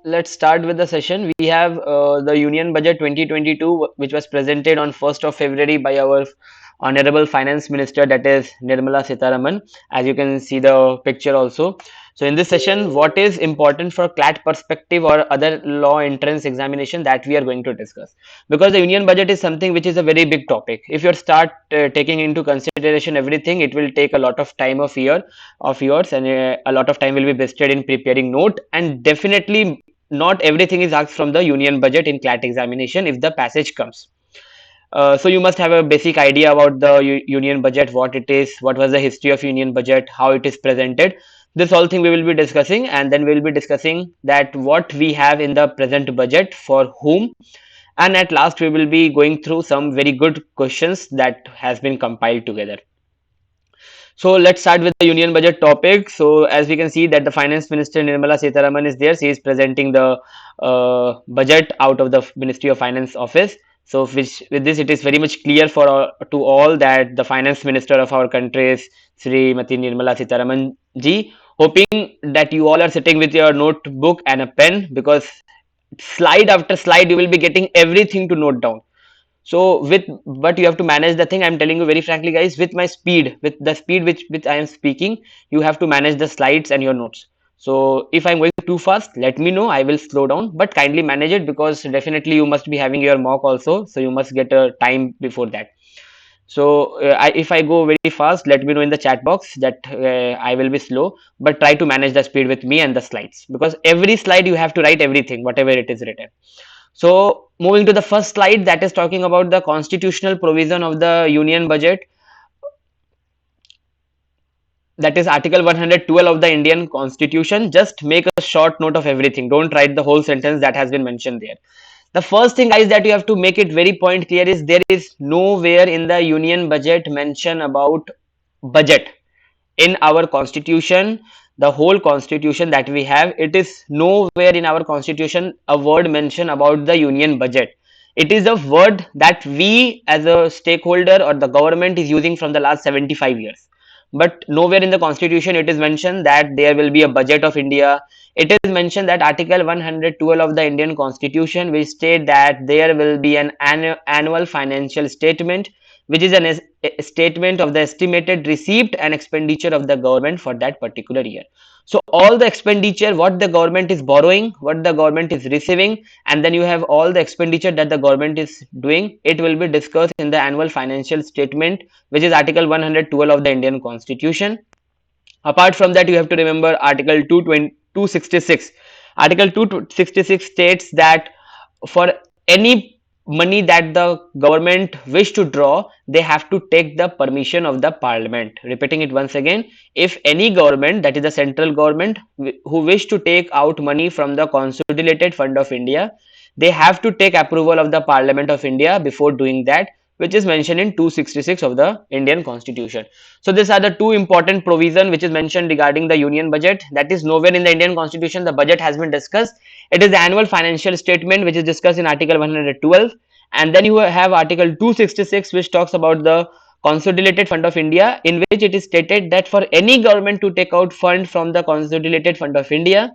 let's start with the session. We have the Union Budget 2022, which was presented on 1st of February by our Honorable Finance Minister, that is Nirmala Sitharaman. As you can see the picture also. So in this session, what is important for CLAT perspective or other law entrance examination, that we are going to discuss. Because the Union Budget is something which is a very big topic. If you start taking into consideration everything, it will take a lot of time of yours, and a lot of time will be wasted in preparing note, and definitely not everything is asked from the Union Budget in CLAT examination if the passage comes. So you must have a basic idea about the Union Budget, what it is, what was the history of Union Budget, how it is presented. This whole thing we will be discussing, and then we will be discussing that what we have in the present budget for whom, and at last we will be going through some very good questions that has been compiled together. So let's start with the Union Budget topic. So as we can see that the Finance Minister Nirmala Sitharaman is there. She is presenting the budget out of the Ministry of Finance office. So with this, it is very much clear for to all that the Finance Minister of our country is Srimati Nirmala Sitharaman ji. Hoping that you all are sitting with your notebook and a pen, because slide after slide you will be getting everything to note down. So but you have to manage the thing. I'm telling you very frankly, guys, with my speed, with the speed which I am speaking, you have to manage the slides and your notes. So if I'm going too fast, let me know, I will slow down, but kindly manage it, because definitely you must be having your mock also, so you must get a time before that. So if I go very fast, let me know in the chat box that I will be slow, but try to manage the speed with me and the slides, because every slide you have to write everything whatever it is written. So moving to the first slide, that is talking about the constitutional provision of the Union Budget, that is Article 112 of the Indian Constitution. Just make a short note of everything. Don't write the whole sentence that has been mentioned there. The first thing, guys, that you have to make it very point clear is there is nowhere in the Union Budget mention about budget. In our constitution, the whole constitution that we have, it is nowhere in our constitution a word mention about the Union Budget. It is a word that we as a stakeholder or the government is using from the last 75 years, but nowhere in the constitution it is mentioned that there will be a budget of India. It is mentioned that Article 112 of the Indian Constitution will state that there will be an annual financial statement, which is a statement of the estimated receipt and expenditure of the government for that particular year. So all the expenditure, what the government is borrowing, what the government is receiving, and then you have all the expenditure that the government is doing, it will be discussed in the annual financial statement, which is Article 112 of the Indian Constitution. Apart from that, you have to remember Article 266. Article 266 states that for any money that the government wish to draw, they have to take the permission of the parliament. Repeating it once again, if any government, that is the central government, who wish to take out money from the consolidated fund of India, they have to take approval of the Parliament of India before doing that, which is mentioned in 266 of the Indian Constitution. So these are the two important provision which is mentioned regarding the Union Budget. That is nowhere in the Indian Constitution the budget has been discussed. It is the annual financial statement which is discussed in Article 112, and then you have Article 266 which talks about the Consolidated Fund of India, in which it is stated that for any government to take out fund from the Consolidated Fund of India,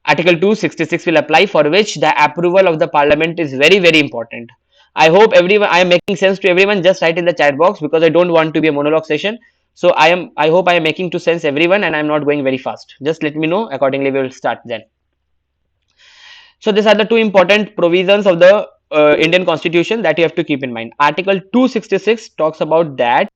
Article 266 will apply, for which the approval of the Parliament is very, very important. I hope everyone, I am making sense to everyone. Just write in the chat box, because I don't want to be a monologue session. So I hope I am making to sense everyone, and I am not going very fast. Just let me know, accordingly we will start then. So these are the two important provisions of the Indian Constitution that you have to keep in mind. Article 266 talks about that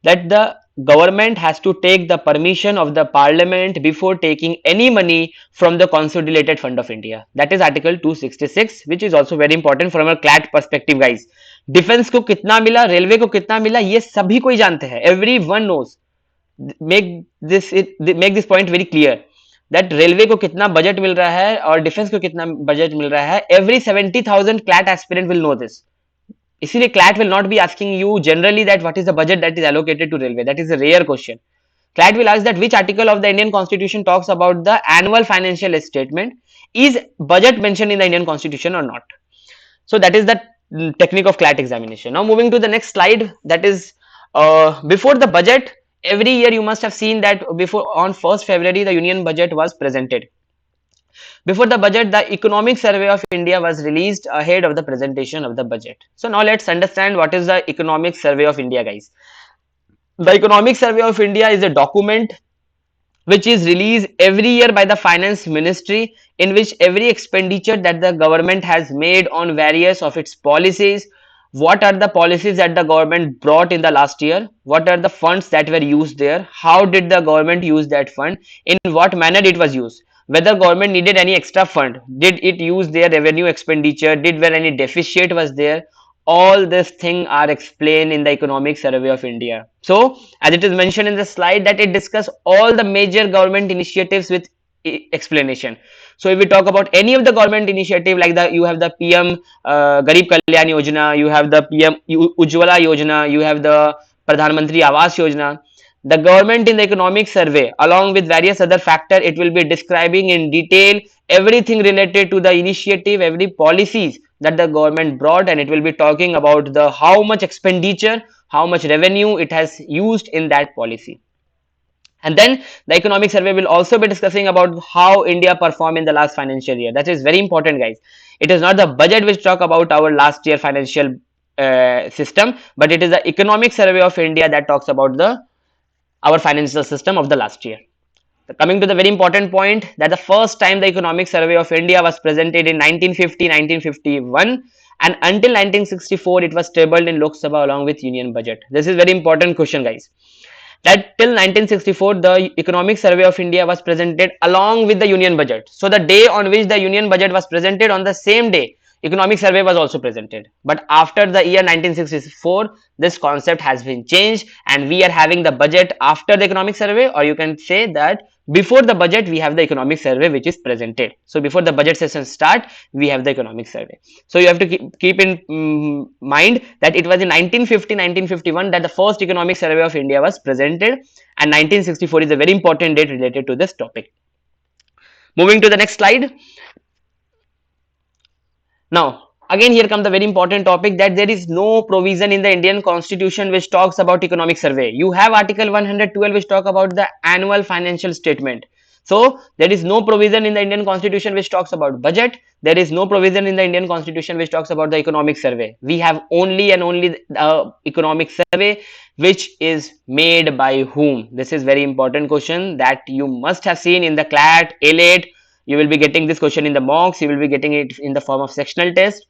the government has to take the permission of the parliament before taking any money from the Consolidated Fund of India. That is Article 266, which is also very important from a CLAT perspective, guys. Defence को कितना मिला, railway को कितना मिला, ये सभी कोई जानते हैं. Everyone knows. Make this point very clear. That railway को कितना बजट मिल रहा है और डिफेंस को कितना बजट मिल रहा है. Every 70,000 CLAT aspirant will know this. इसीलिए CLAT will not be asking you generally that what is the budget that is allocated to railway. That is a rare question. CLAT will ask that which article of the Indian constitution talks about the annual financial statement. Is budget mention in the Indian constitution और not? So that is the technique of CLAT examination. Now moving to the next slide, that is before the budget, every year you must have seen that before on 1st February the Union Budget was presented. Before the budget, the Economic Survey of India was released ahead of the presentation of the budget. So now let's understand what is the Economic Survey of India, guys. The Economic Survey of India is a document which is released every year by the finance ministry, in which every expenditure that the government has made on various of its policies, what are the policies that the government brought in the last year, what are the funds that were used there, how did the government use that fund, in what manner it was used, whether government needed any extra fund, did it use their revenue expenditure, did where any deficit was there, all these things are explained in the Economic Survey of India. So as it is mentioned in the slide, that it discuss all the major government initiatives with explanation. So if we talk about any of the government initiative, like you have the PM Garib Kalyan Yojana, you have the PM Ujjwala Yojana, you have the Pradhan Mantri Awas Yojana, the government in the economic survey along with various other factors, it will be describing in detail everything related to the initiative, every policies that the government brought, and it will be talking about the how much expenditure, how much revenue it has used in that policy. And then the economic survey will also be discussing about how India performed in the last financial year. That is very important, guys. It is not the budget which talk about our last year financial system, but it is the economic survey of India that talks about the our financial system of the last year. Coming to the very important point, that the first time the economic survey of India was presented in 1950-1951, and until 1964 it was tabled in Lok Sabha along with union budget. This is very important question, guys, that till 1964 the economic survey of India was presented along with the union budget. So the day on which the union budget was presented, on the same day economic survey was also presented. But after the year 1964 this concept has been changed, and we are having the budget after the economic survey, or you can say that before the budget we have the economic survey which is presented. So before the budget session start, we have the economic survey. So you have to keep in mind that it was in 1950-1951 that the first economic survey of India was presented, and 1964 is a very important date related to this topic. Moving to the next slide. Now again, here comes the very important topic, that there is no provision in the Indian constitution which talks about economic survey. You have article 112 which talk about the annual financial statement. So there is no provision in the Indian constitution which talks about budget. There is no provision in the Indian constitution which talks about the economic survey. We have only and only the economic survey, which is made by whom. This is very important question that you must have seen in the Clat, A-Late. You will be getting this question in the mocks, you will be getting it in the form of sectional test,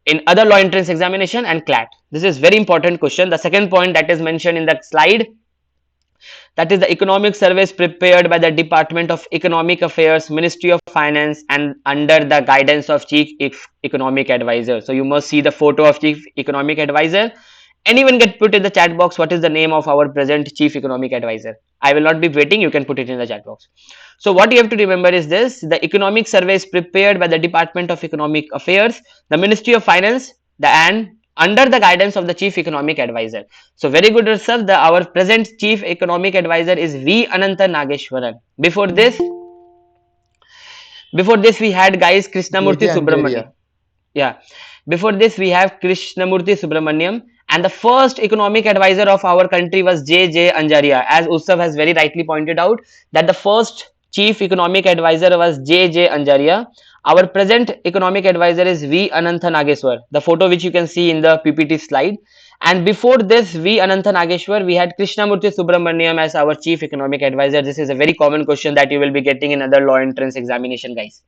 in other law entrance examination and Clat. This is very important question. The second point that is mentioned in that slide, that is the economic surveys prepared by the Department of Economic Affairs, Ministry of Finance, and under the guidance of Chief Economic Advisor. So you must see the photo of Chief Economic Advisor. Anyone can put in the chat box what is the name of our present Chief Economic Advisor. I will not be waiting, you can put it in the chat box. So what you have to remember is this: the economic survey is prepared by the Department of Economic Affairs, the Ministry of Finance, and under the guidance of the Chief Economic Advisor. So very good research. Our present Chief Economic Advisor is V. Ananta Nageshwaran. Before this we had, guys, Krishnamurthy Subramaniam. Yeah. Before this we have Krishnamurthy Subramaniam, and the first economic advisor of our country was J. Anjaria. As Utsav has very rightly pointed out, that the first chief economic advisor was J. Anjaria. Our present economic advisor is V. Ananta Nageshwar, the photo which you can see in the PPT slide. And before this V. Ananta Nageshwar, we had Krishnamurthy Subramaniam as our chief economic advisor. This is a very common question that you will be getting in other law entrance examination, guys.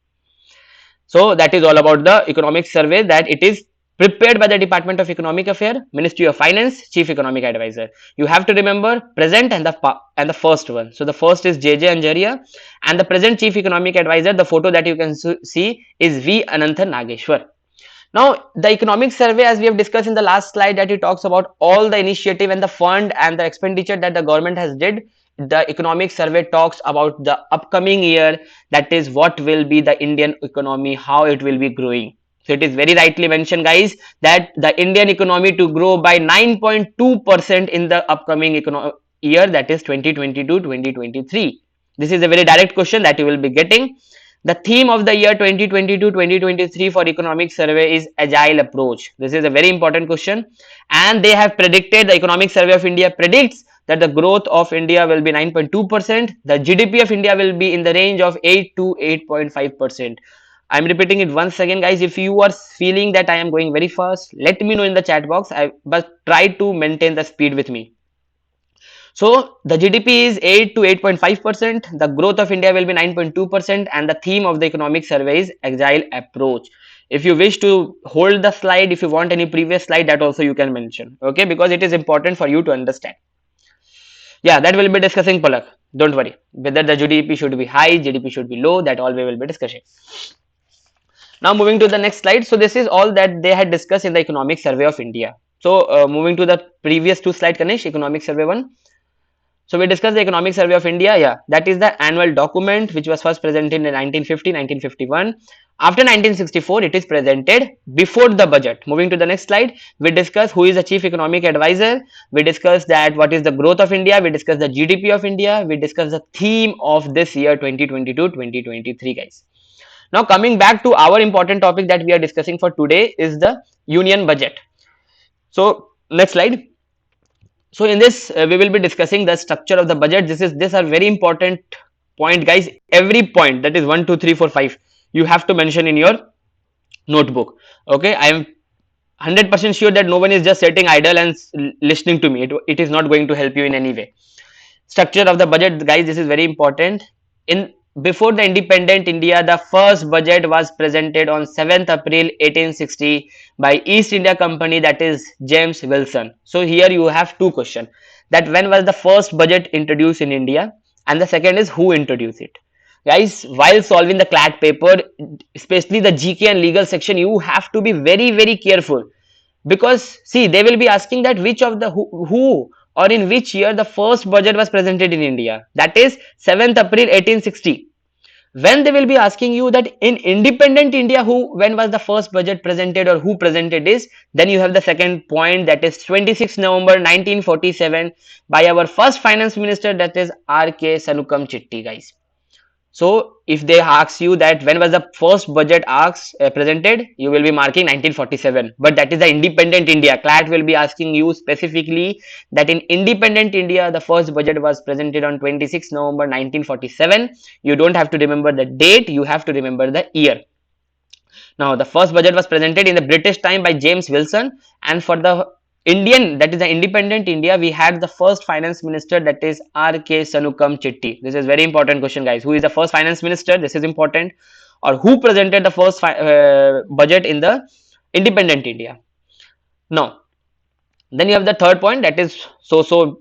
So that is all about the economic survey, that it is prepared by the Department of Economic Affairs, Ministry of Finance, Chief Economic Advisor. You have to remember present and the first one. So the first is J. Anjaria, and the present Chief Economic Advisor, the photo that you can see, is V. Ananta Nageshwar. Now the economic survey, as we have discussed in the last slide, that it talks about all the initiative and the fund and the expenditure that the government has did. The economic survey talks about the upcoming year, that is what will be the Indian economy, how it will be growing. So it is very rightly mentioned, guys, that the Indian economy to grow by 9.2% in the upcoming year, that is 2022-2023. This is a very direct question that you will be getting. The theme of the year 2022-2023 for economic survey is agile approach. This is a very important question, and they have predicted, the economic survey of India predicts that the growth of India will be 9.2%. The GDP of India will be in the range of 8 to 8.5%. I'm repeating it once again, guys. If you are feeling that I am going very fast, let me know in the chat box. But try to maintain the speed with me. So the GDP is 8 to 8.5%. The growth of India will be 9.2%, and the theme of the economic survey is agile approach. If you wish to hold the slide, if you want any previous slide, that also you can mention. Okay, because it is important for you to understand. Yeah, that will be discussing, Palak. Don't worry. Whether the GDP should be high, GDP should be low, that all we will be discussing. Now moving to the next slide. So this is all that they had discussed in the economic survey of India. So moving to the previous two slide, Ganesh, economic survey one. So we discussed the economic survey of India. Yeah, that is the annual document which was first presented in 1950, 1951. After 1964, it is presented before the budget. Moving to the next slide, we discuss who is the chief economic advisor. We discuss that what is the growth of India. We discuss the GDP of India. We discuss the theme of this year 2022-2023, guys. Now coming back to our important topic that we are discussing for today is the union budget. So next slide. So in this we will be discussing the structure of the budget. These are very important point, guys. Every point, that is 1 2 3 4 5, you have to mention in your notebook. Okay, I am 100% sure that no one is just sitting idle and listening to me. It is not going to help you in any way. Structure of the budget, guys, this is very important. In before the independent India, the first budget was presented on 7th April 1860 by East India Company, that is James Wilson. So here you have two questions, that when was the first budget introduced in India, and the second is who introduced it. Guys, while solving the Clat paper, especially the GK and legal section, you have to be very careful, because see, they will be asking that which of the who or in which year the first budget was presented in India, that is 7th April 1860. When they will be asking you that in independent India, when was the first budget presented or who presented this, then you have the second point, that is 26 November 1947 by our first finance minister, that is R.K. Sanukam Chitti, guys. So if they ask you that when was the first budget presented, you will be marking 1947, but that is the independent India. Clat will be asking you specifically that in independent India, the first budget was presented on 26 November 1947. You don't have to remember the date, you have to remember the year. Now the first budget was presented in the British time by James Wilson, and for the Indian, that is the independent India, we had the first finance minister, that is R.K. Sanukam Chitti. This is very important question, guys. Who is the first finance minister? This is important. Or who presented the first budget in the independent India? Now, then you have the third point, that is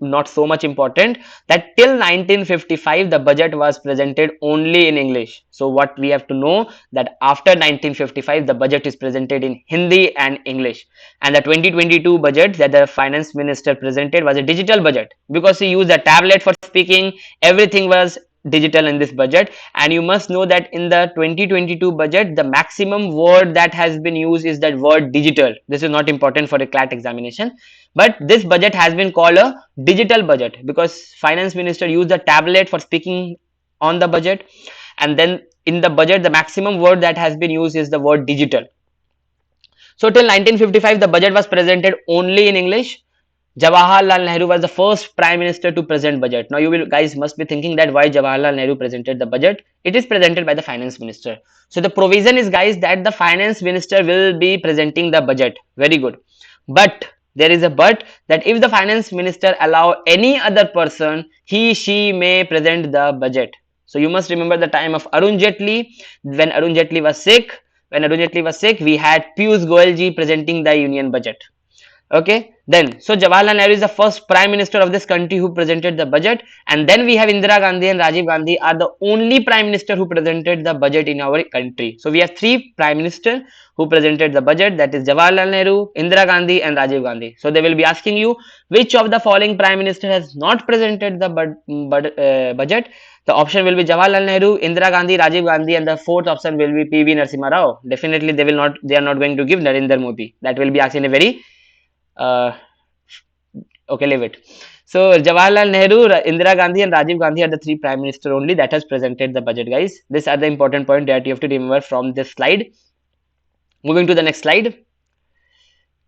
not so much important, that till 1955 the budget was presented only in English. So what we have to know, that after 1955 the budget is presented in Hindi and English, and the 2022 budget that the finance minister presented was a digital budget, because he used a tablet for speaking. Everything was digital in this budget. And you must know that in the 2022 budget, the maximum word that has been used is that word digital. This is not important for a Clat examination, but this budget has been called a digital budget because finance minister used the tablet for speaking on the budget. And then in the budget, the maximum word that has been used is the word digital. So till 1955 the budget was presented only in English. Jawaharlal Nehru was the first prime minister to present budget. Now you guys must be thinking that why Jawaharlal Nehru presented the budget. It is presented by the finance minister. So the provision is, guys, that the finance minister will be presenting the budget. Very good. But there is a but, that if the finance minister allow any other person, she may present the budget. So you must remember the time of Arun Jaitley. When Arun Jaitley was sick, we had Piyush Goyal ji presenting the union budget. Okay, then so Jawaharlal Nehru is the first prime minister of this country who presented the budget, and then we have Indira Gandhi and Rajiv Gandhi are the only prime minister who presented the budget in our country. So we have three prime ministers who presented the budget, that is Jawaharlal Nehru, Indira Gandhi and Rajiv Gandhi. So they will be asking you which of the following prime minister has not presented the budget. The option will be Jawaharlal Nehru, Indira Gandhi, Rajiv Gandhi, and the fourth option will be P.V. Narasimha Rao. Definitely they are not going to give Narendra Modi. That will be asked in a very okay, leave it. So Jawaharlal Nehru, Indira Gandhi and Rajiv Gandhi are the three prime minister only that has presented the budget, guys. These are the important point that you have to remember from this slide. Moving to the next slide.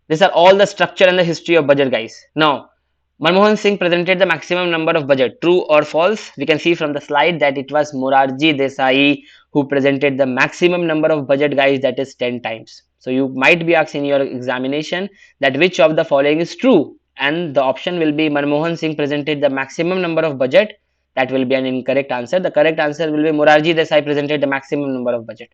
These are all the structure and the history of budget, guys. Now Manmohan Singh presented the maximum number of budget. True or false? We can see from the slide that it was Morarji Desai who presented the maximum number of budget, guys, that is 10 times. So you might be asked in your examination that which of the following is true, and the option will be Manmohan Singh presented the maximum number of budget. That will be an incorrect answer. The correct answer will be Morarji Desai presented the maximum number of budget.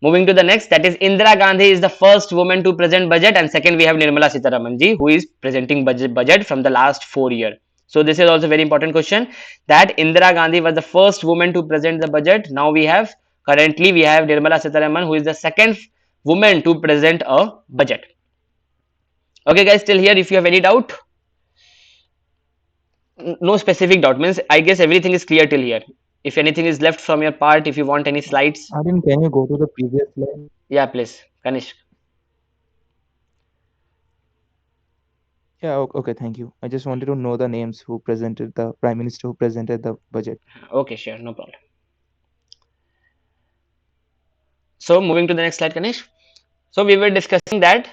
Moving to the next, that is Indira Gandhi is the first woman to present budget, and second we have Nirmala Sitharaman ji who is presenting budget from the last 4 years. So this is also very important question, that Indira Gandhi was the first woman to present the budget. Now currently we have Nirmala Sitharaman who is the second woman to present a budget. Okay guys, still here, if you have any doubt? No specific doubt, means I guess everything is clear till here. If anything is left from your part, if you want any slides. Aaryan, can you go to the previous slide? Yeah, please, Kanish. Yeah, okay, thank you. I just wanted to know the names who presented the Prime Minister who presented the budget. Okay, sure, no problem. So moving to the next slide, Kanish. So we were discussing that,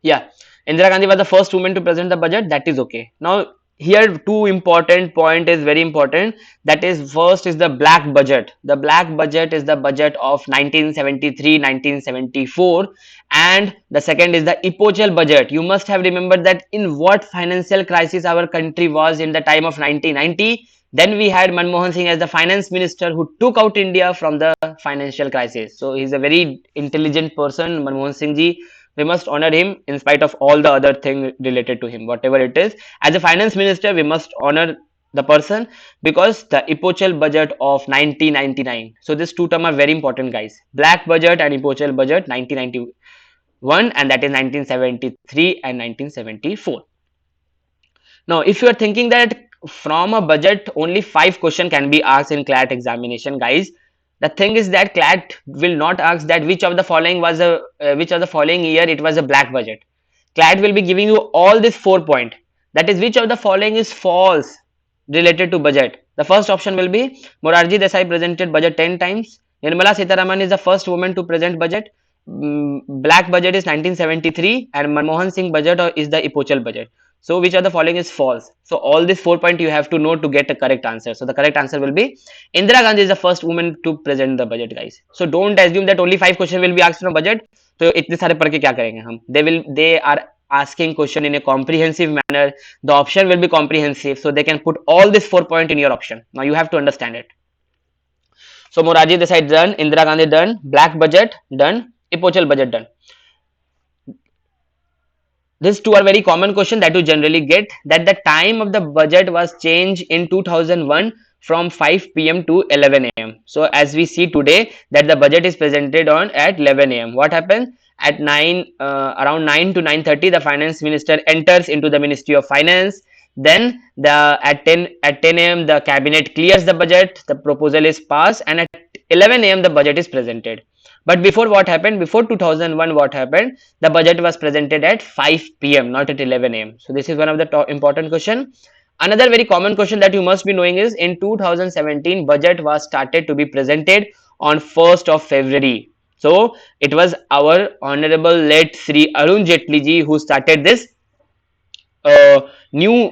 yeah, Indira Gandhi was the first woman to present the budget. That is okay. Now here two important point is very important. That is, first is the black budget. The black budget is the budget of 1973, 1974, and the second is the epochal budget. You must have remembered that in what financial crisis our country was in the time of 1990. Then we had Manmohan Singh as the finance minister who took out India from the financial crisis. So he's a very intelligent person, Manmohan Singh ji. We must honor him in spite of all the other thing related to him, whatever it is. As a finance minister, we must honor the person, because the epochal budget of 1999. So these two terms are very important, guys. Black budget and epochal budget 1991, and that is 1973 and 1974. Now, if you are thinking that from a budget only 5 questions can be asked in Clat examination, guys, the thing is that Clat will not ask that which of the following was a which of the following year it was a black budget. Clat will be giving you all these 4 points. That is, which of the following is false related to budget. The first option will be Morarji Desai presented budget 10 times. Nirmala Sitharaman is the first woman to present budget. Black budget is 1973, and Manmohan Singh budget is the epochal budget. So which of the following is false? So all these 4 points you have to know to get a correct answer. So the correct answer will be Indira Gandhi is the first woman to present the budget, guys. So don't assume that only 5 questions will be asked from budget. तो इतने सारे पढ़ के क्या करेंगे हम? They are asking question in a comprehensive manner. The option will be comprehensive, so they can put all these 4 points in your option. Now you have to understand it. So Morarji Desai done, Indira Gandhi done, black budget done, epochal budget done. These two are very common question that you generally get, that the time of the budget was changed in 2001 from 5 p.m. to 11 a.m. So as we see today that the budget is presented on at 11 a.m. What happens? At around 9 to 9:30, the finance minister enters into the Ministry of Finance. Then at 10 a.m. the cabinet clears the budget, the proposal is passed, and at 11 a.m. the budget is presented. But before, what happened? Before 2001, what happened? The budget was presented at 5 p.m., not at 11 a.m. So this is one of the important question. Another very common question that you must be knowing is, in 2017, budget was started to be presented on 1st of February. So it was our honorable late Sri Arun Jaitley ji who started this new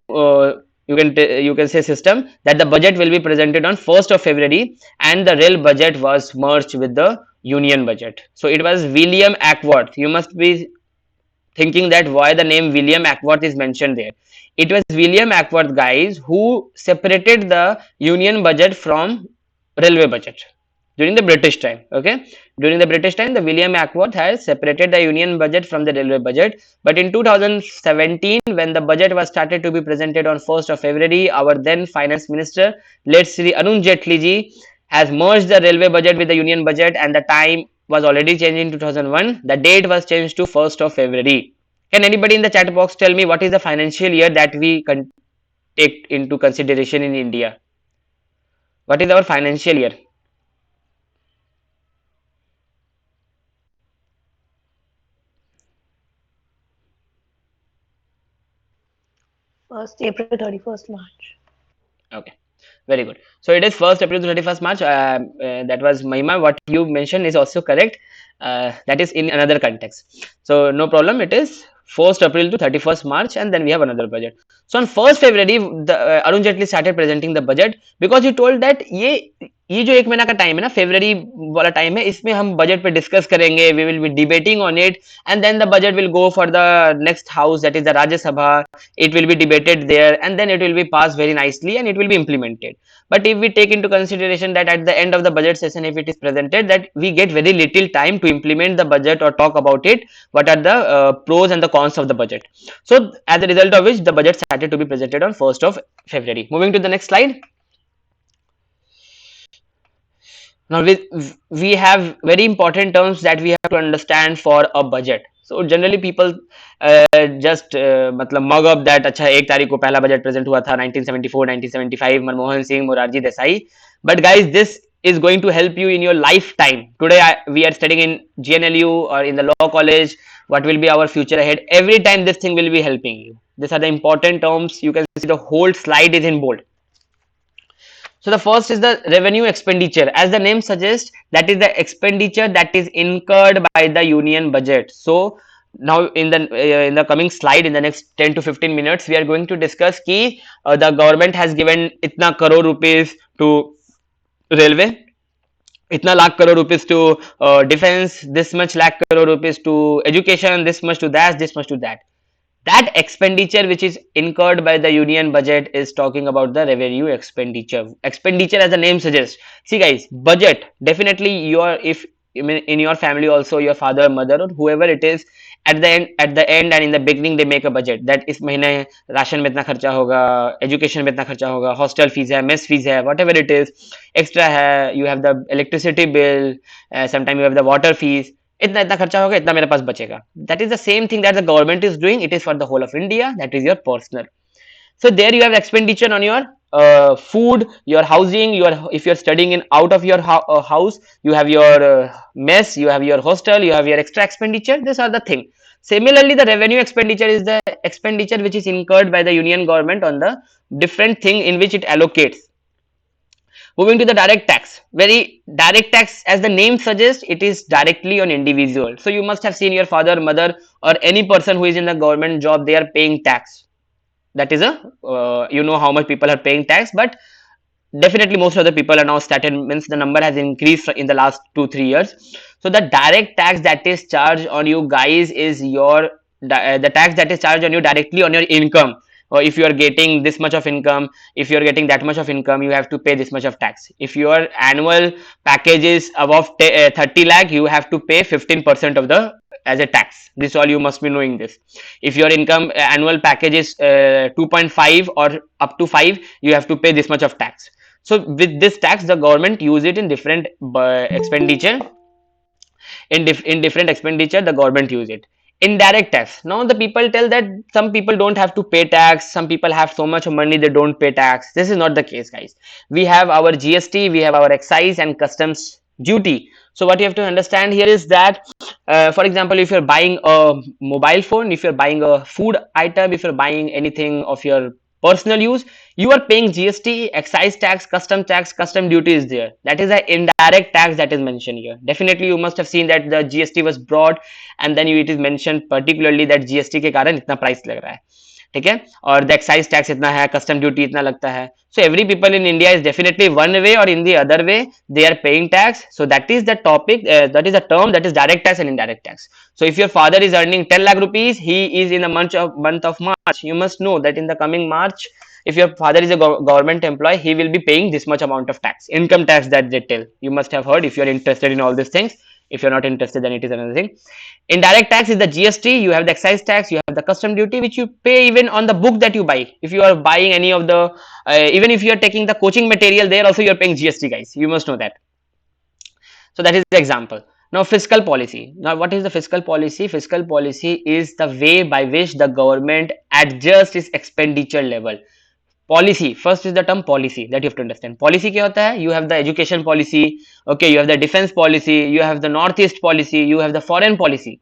you can say system, that the budget will be presented on 1st of February, and the real budget was merged with the union budget. So it was William Ackworth. You must be thinking that why the name William Ackworth is mentioned there. It was William Ackworth, guys, who separated the union budget from railway budget during the British time. Okay, during the British time, the William Ackworth has separated the union budget from the railway budget. But in 2017, when the budget was started to be presented on 1st of February, our then finance minister, late Sri Arun Jaitley ji, has merged the railway budget with the union budget, and the time was already changed in 2001. The date was changed to 1st of February. Can anybody in the chat box tell me what is the financial year that we take into consideration in India? What is our financial year? First April, 31st March. Okay, very good. So it is 1st April to 31st March. That was Mahima. What you mentioned is also correct. That is in another context. So no problem. It is 1st April to 31st March, and then we have another budget. So on 1st February, Arun Jaitley started presenting the budget because he told that ये जो एक महीना का time है ना, फेब्रवरी वाला time है, इसमें हम बजट पे डिस्कस करेंगे, we will be debating on it, and then the budget will go for the next house, that is the Rajya Sabha. It will be debated there, and then it will be passed very nicely, and it will be implemented. But if we take into consideration that at the end of the budget session, if it is presented, that we get very little time to implement the budget or talk about it, what are the pros and the cons of the budget. So as a result of which the budget started to be presented on 1st of February. Moving to the next slide. Now we have very important terms that we have to understand for a budget. So generally people just मतलब mug up that अच्छा 1 तारीख को पहला budget present हुआ था 1974, 1975, Manmohan Singh, Morarji Desai. But guys, this is going to help you in your lifetime. Today we are studying in GNLU or in the law college. What will be our future ahead? Every time this thing will be helping you. These are the important terms. You can see the whole slide is in bold. So the first is the revenue expenditure. As the name suggests, that is the expenditure that is incurred by the union budget. So now in the coming slide, in the next 10 to 15 minutes, we are going to discuss कि the government has given इतना crore rupees to railway, इतना lakh crore rupees to defense, this much lakh crore rupees to education, this much to that, this much to that. That expenditure which is incurred by the union budget is talking about the revenue expenditure. Expenditure, as the name suggests. See guys, budget, definitely if in your family also, your father, mother, or whoever it is, at the end and in the beginning they make a budget that इस महीने ration में इतना खर्चा होगा, education में इतना खर्चा होगा, hostel fees है, mess fees है, whatever it is, extra है, you have the electricity bill, sometime you have the water fees, इतना इतना खर्चा होगा, इतना मेरे पास बचेगा. That is the same thing that the government is doing. It is for the whole of India. That is your personal. So there you have expenditure on your food, your housing, if you're studying in out of your house, you have your mess, you have your hostel, you have your extra expenditure. These are the thing. Similarly, the revenue expenditure is the expenditure which is incurred by the union government on the different thing in which it allocates. Moving to the direct tax. Very direct tax, as the name suggests, it is directly on individual. So you must have seen your father, mother, or any person who is in the government job, they are paying tax. That is you know how much people are paying tax, but definitely most of the people are now started, means the number has increased in the last 2-3 years. So the direct tax that is charged on you guys is the tax that is charged on you directly on your income. Or if you are getting this much of income, if you are getting that much of income, you have to pay this much of tax. If your annual package is above 30 lakh, you have to pay 15% of the as a tax. This all you must be knowing this. If your income annual package is 2.5 or up to 5, you have to pay this much of tax. So with this tax, the government use it in different expenditure. In different expenditure, the government use it. Indirect tax. Now the people tell that some people don't have to pay tax. Some people have so much money they don't pay tax. This is not the case, guys. We have our GST, we have our excise and customs duty. So what you have to understand here is that, for example, if you're buying a mobile phone, if you're buying a food item, if you're buying anything of your personal use, you are paying GST, excise tax, custom duty is there. That is an indirect tax that is mentioned here. Definitely you must have seen that the GST was brought and then it is mentioned particularly that GST के कारण इतना price लग रहा है, ठीक है, और the excise tax इतना है, custom duty इतना लगता है. So every people in India is definitely one way or in the other way they are paying tax. So that is the topic, that is a term, that is direct tax and indirect tax. So if your father is earning 10 lakh rupees, he is in the month of March. You must know that in the coming March, if your father is a government employee, he will be paying this much amount of tax, income tax that they tell. You must have heard if you are interested in all these things. If you're not interested, then it is another thing. Indirect tax is the GST, you have the excise tax, you have the custom duty, which you pay even on the book that you buy. If you are buying any of the, even if you are taking the coaching material, there also you are paying GST, guys. You must know that. So that is the example. Now fiscal policy. Now what is the fiscal policy? Fiscal policy is the way by which the government adjusts its expenditure level. Policy, first is the term policy that you have to understand. Policy क्या होता है? You have the education policy, okay, you have the defense policy, you have the northeast policy, you have the foreign policy.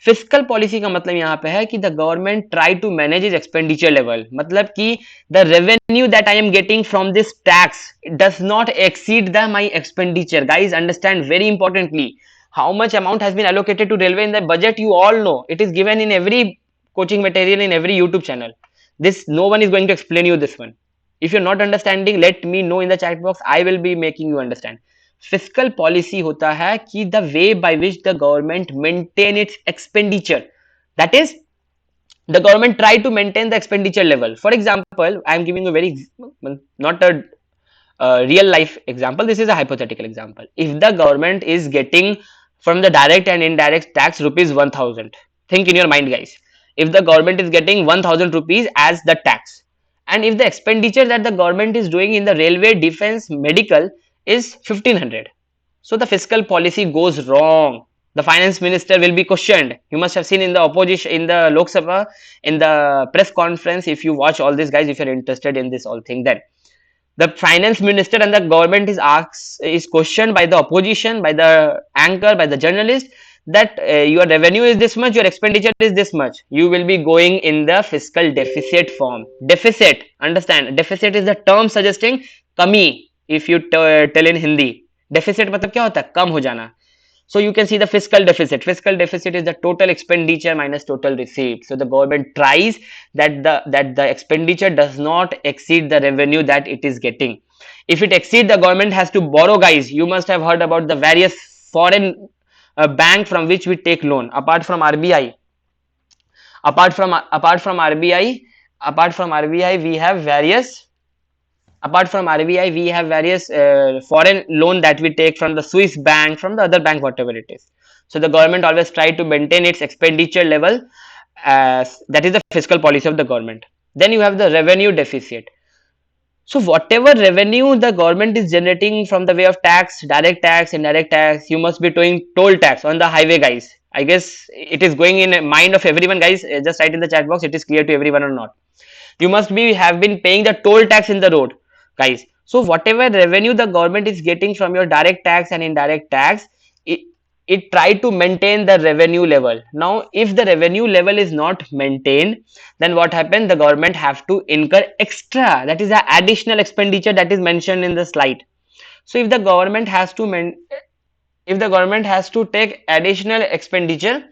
Fiscal policy का मतलब यहाँ पे है कि the government try to manage is expenditure level, मतलब कि the revenue that I am getting from this tax does not exceed the my expenditure. Guys understand very importantly how much amount has been allocated to railway in the budget. You all know it is given in every coaching material in every YouTube channel. This no one is going to explain you this one. If you're not understanding, let me know in the chat box. I will be making you understand. Fiscal policy होता है कि the way by which the government maintain its expenditure. That is, the government try to maintain the expenditure level. For example, I am giving a very not a real life example. This is a hypothetical example. If the government is getting from the direct and indirect tax rupees 1000, think in your mind, guys. If the government is getting 1000 rupees as the tax, and if the expenditure that the government is doing in the railway, defense, medical is 1500, so the fiscal policy goes wrong. The finance minister will be questioned. You must have seen in the opposition, in the Lok Sabha, in the press conference. If you watch all this, guys, if you're interested in this all thing, then the finance minister and the government is questioned by the opposition, by the anchor, by the journalist, that your revenue is this much, your expenditure is this much. You will be going in the fiscal deficit form. Deficit, understand, deficit is the term suggesting kami. If you tell in Hindi, deficit मतलब क्या होता है, कम हो जाना. So you can see the fiscal deficit. Fiscal deficit is the total expenditure minus total receipt. So the government tries that the expenditure does not exceed the revenue that it is getting. If it exceeds, the government has to borrow, guys. You must have heard about the various foreign bank from which we take loan. Apart from RBI, apart from RBI, we have various. Apart from RBI, we have various foreign loan that we take from the Swiss bank, from the other bank, whatever it is. So the government always try to maintain its expenditure level. That is the fiscal policy of the government. Then you have the revenue deficit. So whatever revenue the government is generating from the way of tax, direct tax, indirect tax, you must be doing toll tax on the highway, guys. I guess it is going in the mind of everyone, guys. Just write in the chat box, it is clear to everyone or not. You must be have been paying the toll tax in the road, guys. So whatever revenue the government is getting from your direct tax and indirect tax, it try to maintain the revenue level. Now if the revenue level is not maintained, then what happens, the government have to incur extra, that is the additional expenditure that is mentioned in the slide. So if the government has to take additional expenditure,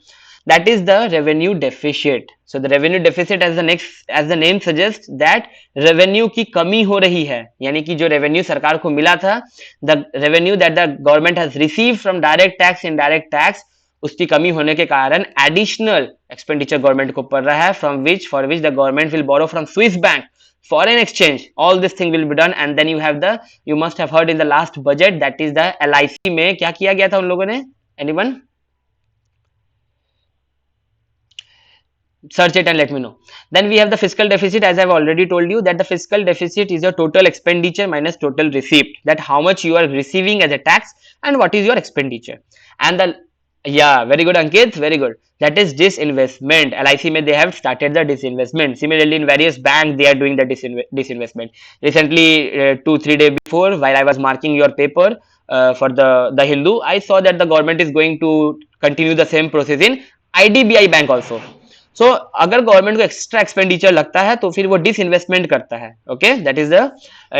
that is the revenue deficit. So the revenue deficit, as the name suggests, that revenue की कमी हो रही है, यानी कि जो revenue सरकार को मिला था, the revenue that the government has received from direct tax, indirect tax, उसकी कमी होने के कारण additional expenditure government को पड़ रहा है, for which the government will borrow from Swiss bank, foreign exchange. All this thing will be done. And then you must have heard in the last budget, that is the LIC में क्या किया गया था उन लोगों ने? Anyone? Search it and let me know. Then we have the fiscal deficit. As I've already told you, that the fiscal deficit is your total expenditure minus total receipt, that how much you are receiving as a tax and what is your expenditure. And very good, Ankit, very good. That is disinvestment. LIC may they have started the disinvestment. Similarly, in various banks they are doing the disinvestment. Recently, 2-3 days before, while I was marking your paper for the Hindu, I saw that the government is going to continue the same process in IDBI bank also. So अगर government को extra expenditure लगता है तो फिर वो disinvestment करता है. Okay, that is the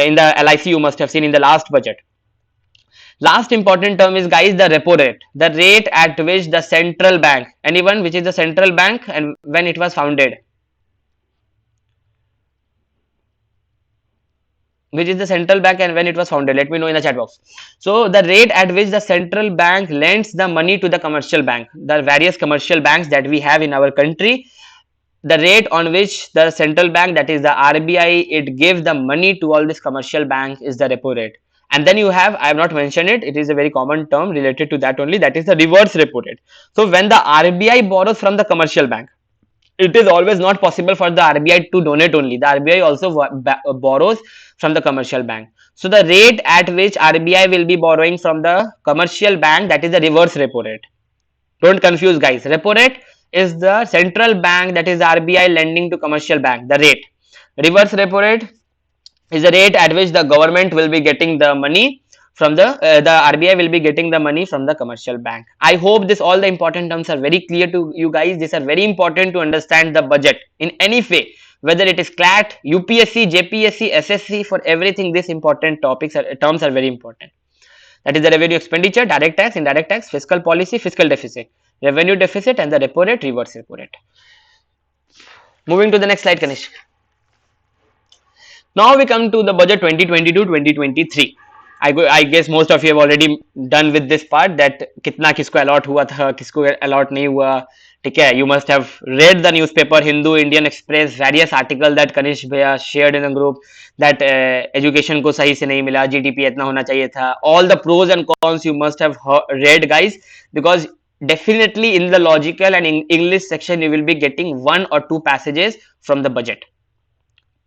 in the LIC you must have seen in the last budget. Last important term is, guys, the repo rate, the rate at which the central bank, anyone, which is the central bank and when it was founded, which is the central bank and when it was founded, let me know in the chat box. So the rate at which the central bank lends the money to the commercial bank, the various commercial banks that we have in our country, the rate on which the central bank, that is the RBI, it gives the money to all this commercial bank is the repo rate. And then you have, I have not mentioned it, it is a very common term related to that only, that is the reverse repo rate. So when the RBI borrows from the commercial bank, it is always not possible for the RBI to donate only. The RBI also borrows from the commercial bank. So the rate at which RBI will be borrowing from the commercial bank, that is the reverse repo rate. Don't confuse, guys. Repo rate is the central bank, that is RBI, lending to commercial bank, the rate. Reverse repo rate is the rate at which the government will be getting the money from the RBI will be getting the money from the commercial bank. I hope all the important terms are very clear to you guys. These are very important to understand the budget in any way, whether it is Clat, UPSC, JPSC, SSC, for everything. These important terms are very important. That is the revenue expenditure, direct tax, indirect tax, fiscal policy, fiscal deficit, revenue deficit, and the repo rate, reverse repo rate. Moving to the next slide, Kanish. Now we come to the budget 2022-2023. I guess most of you have already done with this part, that कितना किसको allot हुआ था, किसको allot नहीं हुआ. ठीक है, you must have read the newspaper Hindu, Indian Express, various article that Kanish भैया shared in a group, that education को सही से नहीं मिला, GDP इतना होना चाहिए था. All the pros and cons you must have read, guys, because definitely in the logical and English section you will be getting one or two passages from the budget.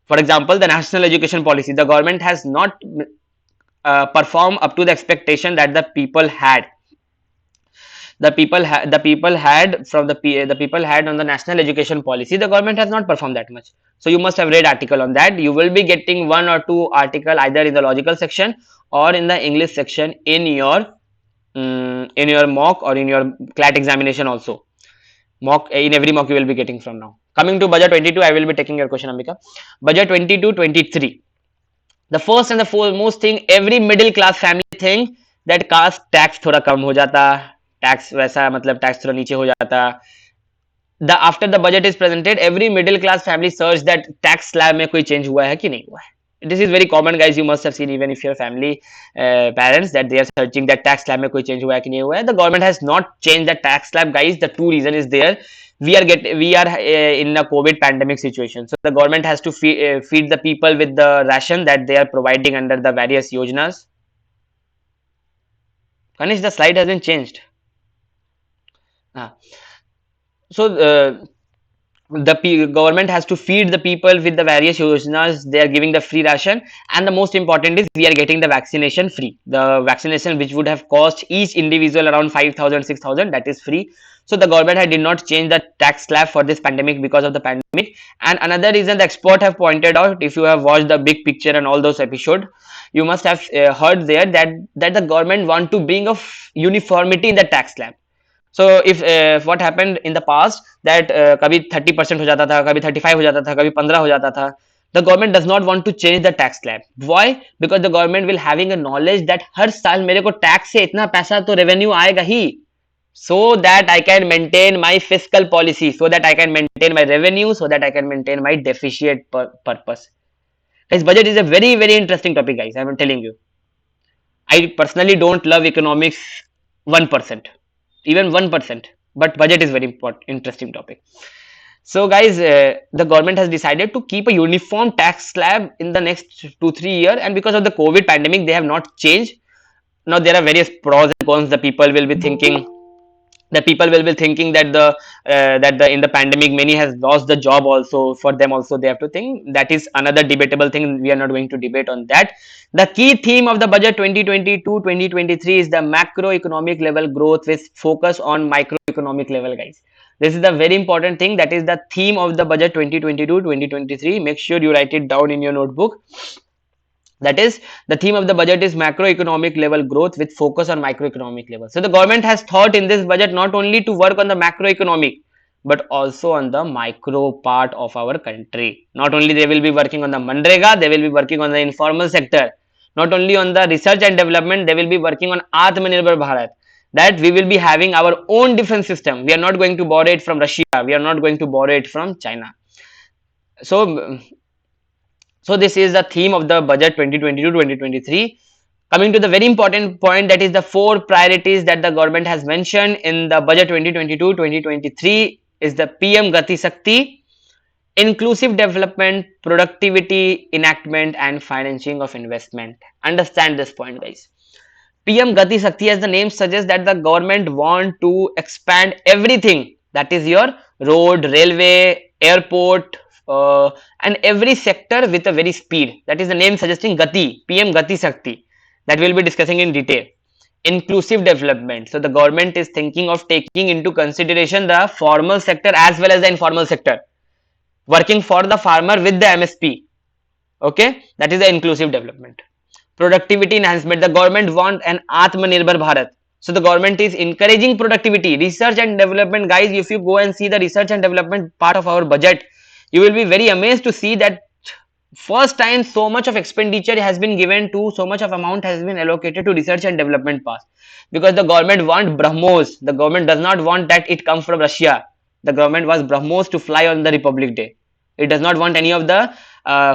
For example, the national education policy, the government has not performed up to the expectation that the people had. The people had from the people had on the national education policy. The government has not performed that much. So you must have read article on that. You will be getting one or two article either in the logical section or in the English section in your mock or in your Clat examination also. Mock, in every mock you will be getting from now. Coming to budget 22, I will be taking your question, Ambika. Budget 22-23. The first and the foremost thing, every middle class family think that cost tax थोड़ा कम हो जाता, tax वैसा मतलब tax थोड़ा नीचे हो जाता. The after the budget is presented, every middle class family search that tax slab में कोई change हुआ है कि नहीं हुआ है. This is very common, guys. You must have seen, even if your family parents, that they are searching that tax slab में कोई change हुआ है कि नहीं हुआ है. The government has not changed the tax slab, guys. The two reason is there. We are in a COVID pandemic situation, so the government has to feed the people with the ration that they are providing under the various yojanas. Kanish, the slide hasn't changed. So the government has to feed the people with the various yojanas. They are giving the free ration, and the most important is we are getting the vaccination free. The vaccination which would have cost each individual around 5,000, 6,000, that is free. So the government did not change the tax slab for this pandemic because of the pandemic. And another reason the expert have pointed out, if you have watched the big picture and all those episodes, you must have heard there that the government want to bring a uniformity in the tax slab. So if what happened in the past, that कभी 30% हो जाता था, कभी 35 हो जाता था, कभी 15 हो जाता था. The government does not want to change the tax slab. Why? Because the government will having a knowledge that हर साल मेरे को टैक्स से इतना पैसा तो रेवेन्यू आएगा ही, so that I can maintain my fiscal policy, so that I can maintain my revenue, so that I can maintain my deficit purpose. Guys, budget is a very, very interesting topic, guys. I'm telling you. I personally don't love economics 1%, even 1%, but budget is very important, interesting topic. So guys, the government has decided to keep a uniform tax slab in the next 2-3 years, and because of the COVID pandemic, they have not changed. Now there are various pros and cons. The people will be thinking that the in the pandemic many has lost the job also. For them also they have to think. That is another debatable thing. We are not going to debate on that. The key theme of the budget 2022-2023 is the macroeconomic level growth with focus on microeconomic level, guys. This is the very important thing. That is the theme of the budget 2022-2023. Make sure you write it down in your notebook. That is, the theme of the budget is macroeconomic level growth with focus on microeconomic level. So the government has thought in this budget not only to work on the macroeconomic, but also on the micro part of our country. Not only they will be working on the Manrega, they will be working on the informal sector. Not only on the research and development, they will be working on Atmanirbhar Bharat. That we will be having our own defense system. We are not going to borrow it from Russia. We are not going to borrow it from China. So this is the theme of the budget 2022-2023. Coming to the very important point, that is the 4 priorities that the government has mentioned in the budget 2022-2023 is the PM Gati Shakti, inclusive development, productivity, enactment, and financing of investment. Understand this point, guys. PM Gati Shakti, as the name suggests, that the government want to expand everything, that is your road, railway, airport, and every sector with a very speed. That is the name suggesting Gati, PM Gati Shakti, that we will be discussing in detail. Inclusive development. So the government is thinking of taking into consideration the formal sector as well as the informal sector, working for the farmer with the MSP. Okay, that is the inclusive development. Productivity enhancement. The government want an Atmanirbhar Bharat. So the government is encouraging productivity, research and development. Guys, if you go and see the research and development part of our budget, you will be very amazed to see that first time so much of expenditure has been given to, so much of amount has been allocated to research and development part, because the government want BrahMos. The government does not want that it comes from Russia. The government wants BrahMos to fly on the Republic Day. It does not want any of the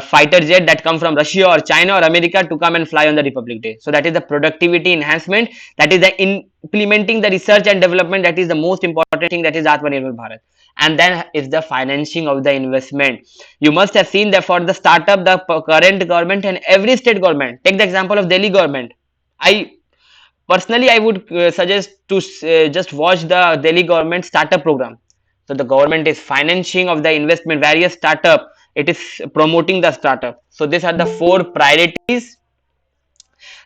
fighter jet that come from Russia or China or America to come and fly on the Republic Day. So that is the productivity enhancement. That is the implementing the research and development. That is the most important thing. That is Atmanirbhar Bharat. And then is the financing of the investment. You must have seen that for the startup, the current government and every state government. Take the example of Delhi government. I personally, I would suggest to just watch the Delhi government startup program. So the government is financing of the investment, various startup. It is promoting the startup. So these are the four priorities.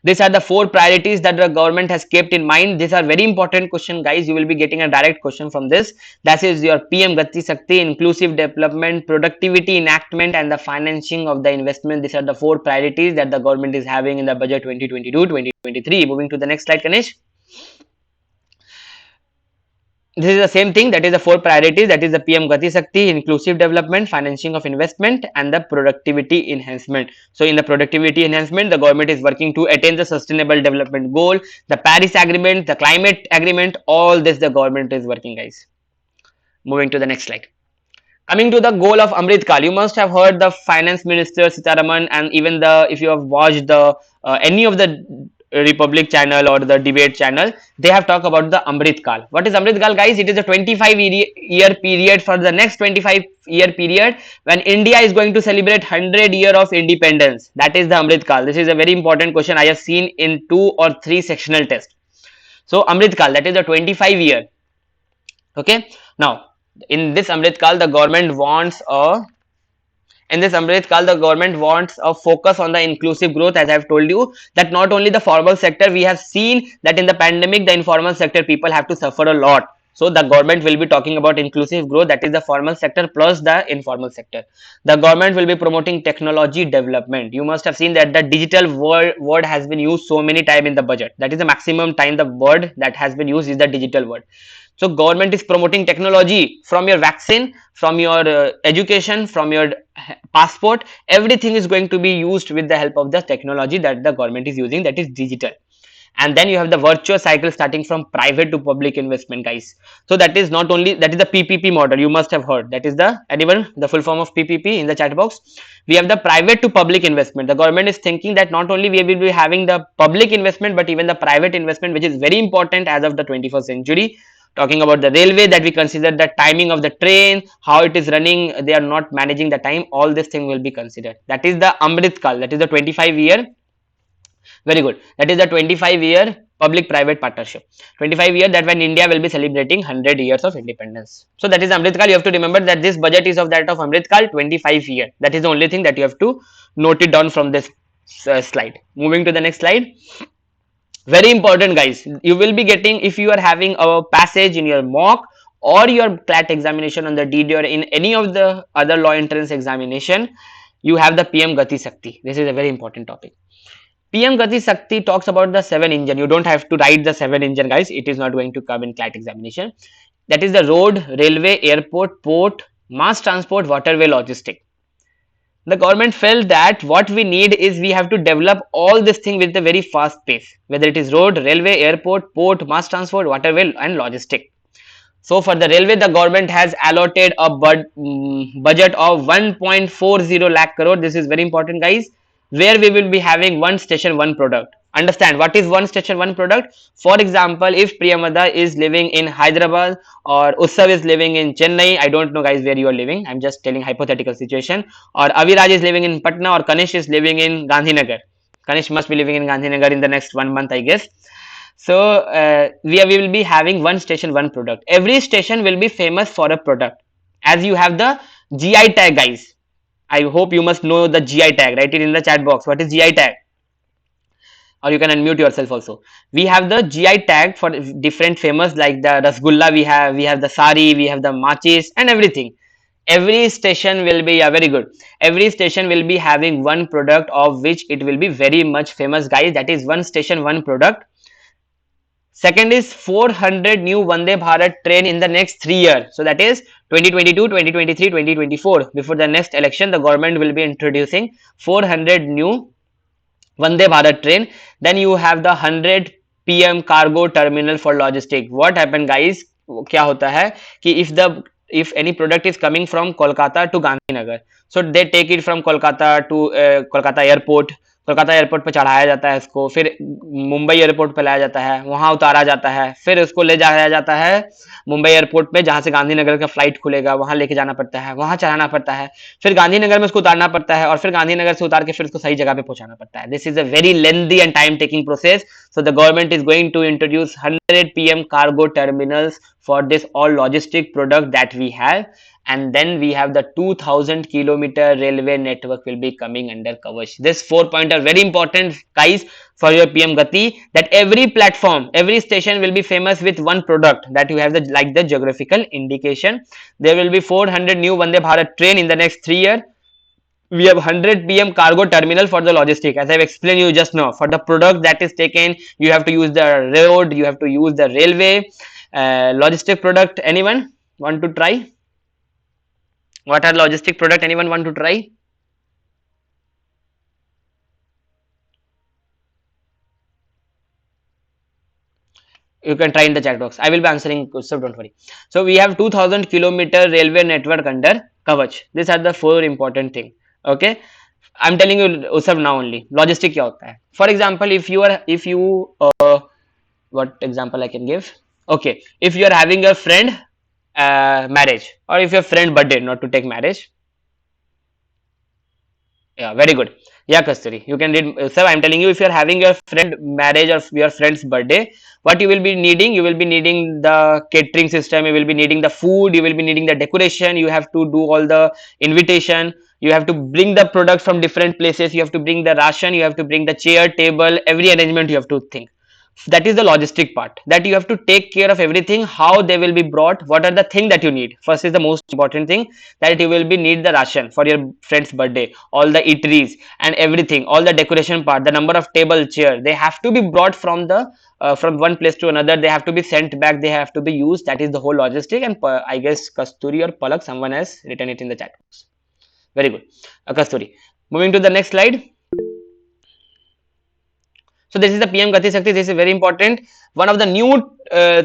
These are the four priorities that the government has kept in mind. These are very important question, guys. You will be getting a direct question from this. That is your PM Gati Shakti, inclusive development, productivity enactment, and the financing of the investment. These are the four priorities that the government is having in the budget 2022-2023. Moving to the next slide, Ganesh. This is the same thing. That is the four priorities. That is the PM Gati Shakti, inclusive development, financing of investment, and the productivity enhancement. So in the productivity enhancement, the government is working to attain the sustainable development goal, the Paris Agreement, the climate agreement. All this the government is working, guys. Moving to the next slide. Coming to the goal of Amrit Kal, you must have heard the finance minister Sitaraman, and even the, if you have watched the any of the Republic channel or the debate channel, they have talked about the Amrit Kal. What is Amrit Kal, guys? It is a 25-year period. For the next 25-year period, when India is going to celebrate 100 year of independence. That is the Amrit Kal. This is a very important question I have seen in 2 or 3 sectional tests. So Amrit Kal, that is the 25-year. Okay. Now in this Amrit Kal, the government wants a focus on the inclusive growth. As I have told you, that not only the formal sector, we have seen that in the pandemic, the informal sector people have to suffer a lot. So the government will be talking about inclusive growth, that is the formal sector plus the informal sector. The government will be promoting technology development. You must have seen that the digital word has been used so many times in the budget. That is the maximum time the word that has been used is the digital word. So government is promoting technology from your vaccine, from your education, from your passport. Everything is going to be used with the help of the technology that the government is using, that is digital. And then you have the virtuous cycle starting from private to public investment, guys. So that is not only, that is the PPP model. You must have heard. That is the, anyone, the full form of PPP in the chat box. We have the private to public investment. The government is thinking that not only we will be having the public investment, but even the private investment, which is very important as of the 21st century. Talking about the railway, that we consider the timing of the train, how it is running, they are not managing the time. All this thing will be considered. That is the Amrit Kal. That is the 25-year. Very good. That is the 25-year public private partnership. 25 year, that when India will be celebrating 100 years of independence. So that is Amrit Kal. You have to remember that this budget is of that of Amrit Kal, 25 year. That is the only thing that you have to note it down from this slide. Moving to the next slide. Very important, guys. You will be getting, if you are having a passage in your mock or your Clat examination on the DD or in any of the other law entrance examination, you have the PM Gati Shakti. This is a very important topic. PM Gati Shakti talks about the 7 engine. You don't have to write the 7 engine, guys. It is not going to come in Clat examination. That is the road, railway, airport, port, mass transport, waterway, logistic. The government felt that what we need is we have to develop all this thing with a very fast pace, whether it is road, railway, airport, port, mass transport, waterway, and logistic. So for the railway, the government has allotted a budget of 1.40 lakh crore. This is very important, guys, where we will be having one station, one product. Understand what is one station, one product? For example, if Priyamada is living in Hyderabad or Utsav is living in Chennai, I don't know, guys, where you are living. I'm just telling hypothetical situation. Or Aviraj is living in Patna or Kanish is living in Gandhinagar. Kanish must be living in Gandhinagar in the next 1 month, I guess. So we will be having one station, one product. Every station will be famous for a product. As you have the GI tag, guys. I hope you must know the GI tag. Write it in the chat box. What is GI tag? Or you can unmute yourself also. We have the GI tag for different famous, like the Rasgulla we have the Sari, we have the Machis and everything. Every station will be, very good. Every station will be having one product of which it will be very much famous, guys. That is one station, one product. Second is 400 new Vande Bharat train in the next 3 years. So that is 2022, 2023, 2024. Before the next election, the government will be introducing 400 new Vande Bharat train. Then you have the 100 PM cargo terminal for logistic. What happened, guys? क्या होता है कि if if any product is coming from Kolkata to Gandhinagar, so they take it from Kolkata to Kolkata airport. Kolkata airport पे चढ़ाया जाता है इसको, फिर मुंबई एयरपोर्ट पे लाया जाता है, वहां उतारा जाता है, फिर उसको ले जाया जाता है मुंबई एयरपोर्ट पे, जहां से गांधीनगर का फ्लाइट खुलेगा वहां लेके जाना पड़ता है, वहां चढ़ाना पड़ता है, फिर गांधीनगर में उसको उतारना पड़ता है, और फिर गांधीनगर से उतार के फिर उसको सही जगह पे पहुंचाना पड़ता है. This is a very lengthy and time taking process. So the government is going to introduce 100 pm cargo terminals for this all logistic product that we have, and then we have the 2000-kilometer railway network will be coming under coverage. This 4 point are very important, guys, for your PM Gati, that every platform, every station will be famous with one product, that you have the like the geographical indication. There will be 400 new Vande Bharat train in the next 3 years. We have 100 pm cargo terminal for the logistic, as I've explained you just now. For the product that is taken, you have to use the road, you have to use the railway. Logistic product, anyone want to try? What are logistic product? Anyone want to try? You can try in the chat box. I will be answering, so don't worry. So we have 2000-kilometer railway network under coverage. These are the 4 important thing. Okay, I'm telling you Usab now only. Logistic क्या होता है? For example, if you what example I can give? Okay, if you are having a friend marriage, or if your friend birthday, not to take marriage. Yeah, very good. Yeah, Kasturi, you can read. Sir, I'm telling you, if you're having your friend marriage or your friend's birthday, what you will be needing? You will be needing the catering system, you will be needing the food, you will be needing the decoration, you have to do all the invitation, you have to bring the product from different places, you have to bring the ration, you have to bring the chair, table, every arrangement you have to think. That is the logistic part, that you have to take care of everything, how they will be brought, what are the thing that you need. First is the most important thing, that you will be need the ration for your friend's birthday, all the eateries and everything, all the decoration part, the number of table, chair, they have to be brought from the from one place to another, they have to be sent back, they have to be used. That is the whole logistic. And I guess Kasturi or Palak, someone has written it in the chat box. Very good. Kasturi, moving to the next slide. So this is the PM Gati Shakti. This is very important. One of the new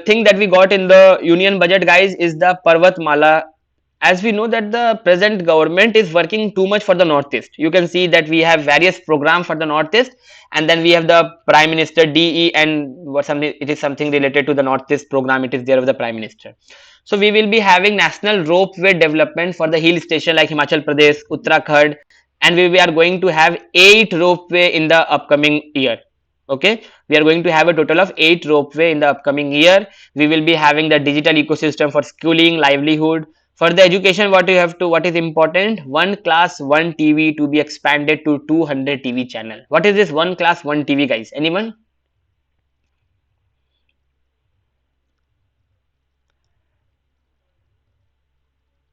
thing that we got in the union budget, guys, is the Parvat Mala. As we know that the present government is working too much for the Northeast. You can see that we have various programs for the Northeast, and then we have the Prime Minister DE, and what something, it is something related to the Northeast program. It is there of the Prime Minister. So we will be having national ropeway development for the hill station like Himachal Pradesh, Uttarakhand, and we are going to have 8 ropeway in the upcoming year. Okay, we are going to have a total of 8 ropeway in the upcoming year. We will be having the digital ecosystem for schooling, livelihood. For the education, what is important, one class one TV to be expanded to 200 TV channel. What is this one class one TV, guys? Anyone?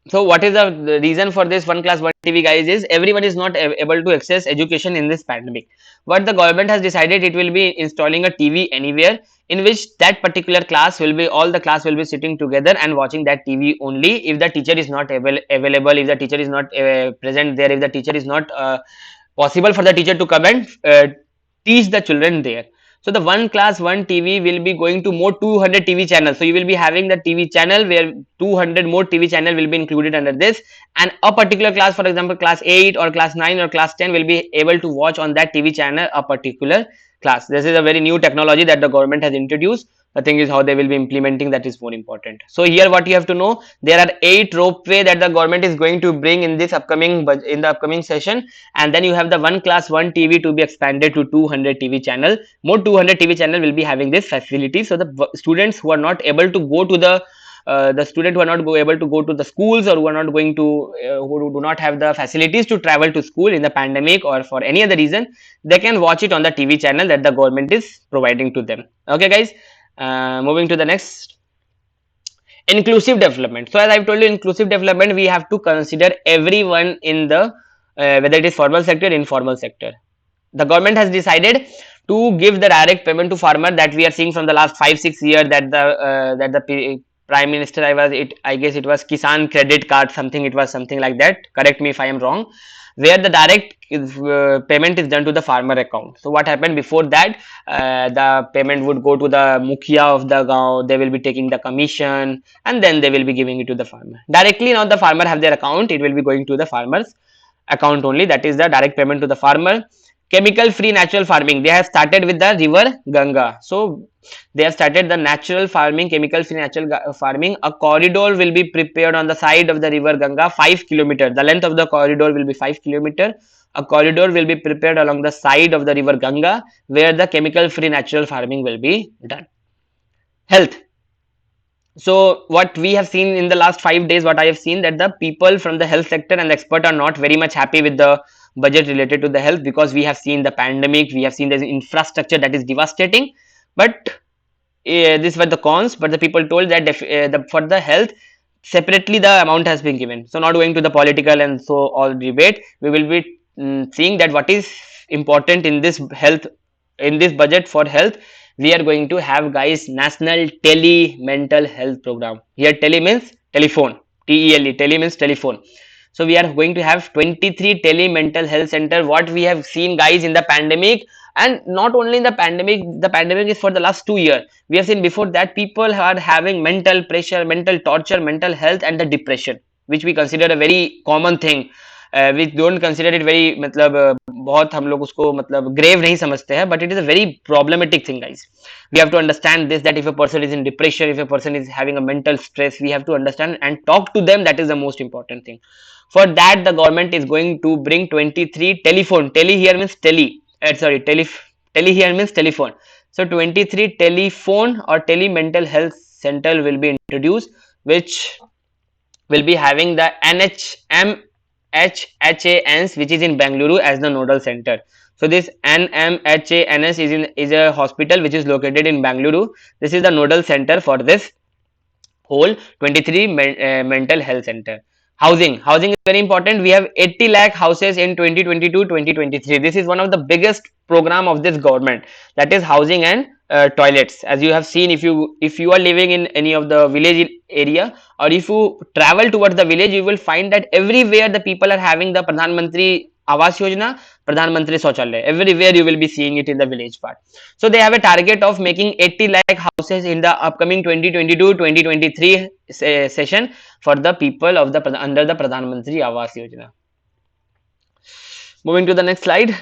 So what is the reason for this one class one TV, guys? Is everyone is not able to access education in this pandemic. What the government has decided, it will be installing a TV anywhere, in which that particular class will be, all the class will be sitting together and watching that TV only. If the teacher is not available, if the teacher is not present there, if the teacher is not possible for the teacher to come and teach the children there. So the one class one TV will be going to more 200 TV channels. So you will be having the TV channel where 200 more TV channel will be included under this, and a particular class, for example class 8 or class 9 or class 10, will be able to watch on that TV channel a particular class. This is a very new technology that the government has introduced. The thing is how they will be implementing, that is more important. So here what you have to know, there are 8 ropeway that the government is going to bring in this upcoming session, and then you have the one class one TV to be expanded to 200 TV channel. More 200 TV channel will be having this facility. So the students who are not able to go to the student who are not able to go to the schools, or who are not going to who do not have the facilities to travel to school in the pandemic or for any other reason, they can watch it on the TV channel that the government is providing to them. Okay, guys. Moving to the next, inclusive development. So as I've told you, inclusive development, we have to consider everyone in the whether it is formal sector, informal sector. The government has decided to give the direct payment to farmer, that we are seeing from the last 5-6 years, that the prime minister, I guess it was Kisan credit card, something, it was something like that, correct me if I am wrong, where the direct is payment is done to the farmer account. So what happened before that, the payment would go to the mukhia of the gaon, they will be taking the commission and then they will be giving it to the farmer directly. Now the farmer have their account, it will be going to the farmer's account only, that is the direct payment to the farmer. Chemical free natural farming, they have started with the river Ganga. So they have started the natural farming, chemical free natural farming. A corridor will be prepared on the side of the river Ganga, 5 kilometers, the length of the corridor will be 5 kilometers. A corridor will be prepared along the side of the river Ganga where the chemical free natural farming will be done. Health. So what we have seen in the last 5 days, what I have seen, that the people from the health sector and the expert are not very much happy with the budget related to the health, because we have seen the pandemic, we have seen the infrastructure that is devastating. But these were the cons, but the people told that for the health separately the amount has been given. So not going to the political and so all debate, we will be seeing that what is important in this health, in this budget for health. We are going to have, guys, national tele mental health program. Here tele means telephone, tele, tele means telephone. So we are going to have 23 tele mental health center. What we have seen, guys, in the pandemic, and not only in the pandemic, the pandemic is for the last 2 years. We have seen before that people are having mental pressure, mental torture, mental health and the depression, which we consider a very common thing. We don't consider it very, मतलब बहुत हम लोग उसको मतलब grave नहीं समझते हैं, but it is a very problematic thing, guys. We have to understand this, that if a person is in depression, if a person is having a mental stress, we have to understand and talk to them. That is the most important thing. For that, the government is going to bring 23 telephone. Tele here means tele. Sorry, tele here means telephone. So 23 telephone or tele mental health center will be introduced, which will be having the NHMHHANS, which is in Bangalore, as the nodal center. So this NMHANS is a hospital which is located in Bangalore. This is the nodal center for this whole 23 mental health center. Housing is very important. We have 80 lakh houses in 2022-2023. This is one of the biggest program of this government, that is housing and toilets. As you have seen, if you are living in any of the village area, or if you travel towards the village, you will find that everywhere the people are having the Pradhan Mantri Awas Yojana, Pradhan Mantri Shauchalaya. Everywhere you will be seeing it in the village part. So they have a target of making 80 lakh houses in the upcoming 2022-2023 session for the people of the under the Pradhan Mantri Awas Yojana. Moving to the next slide.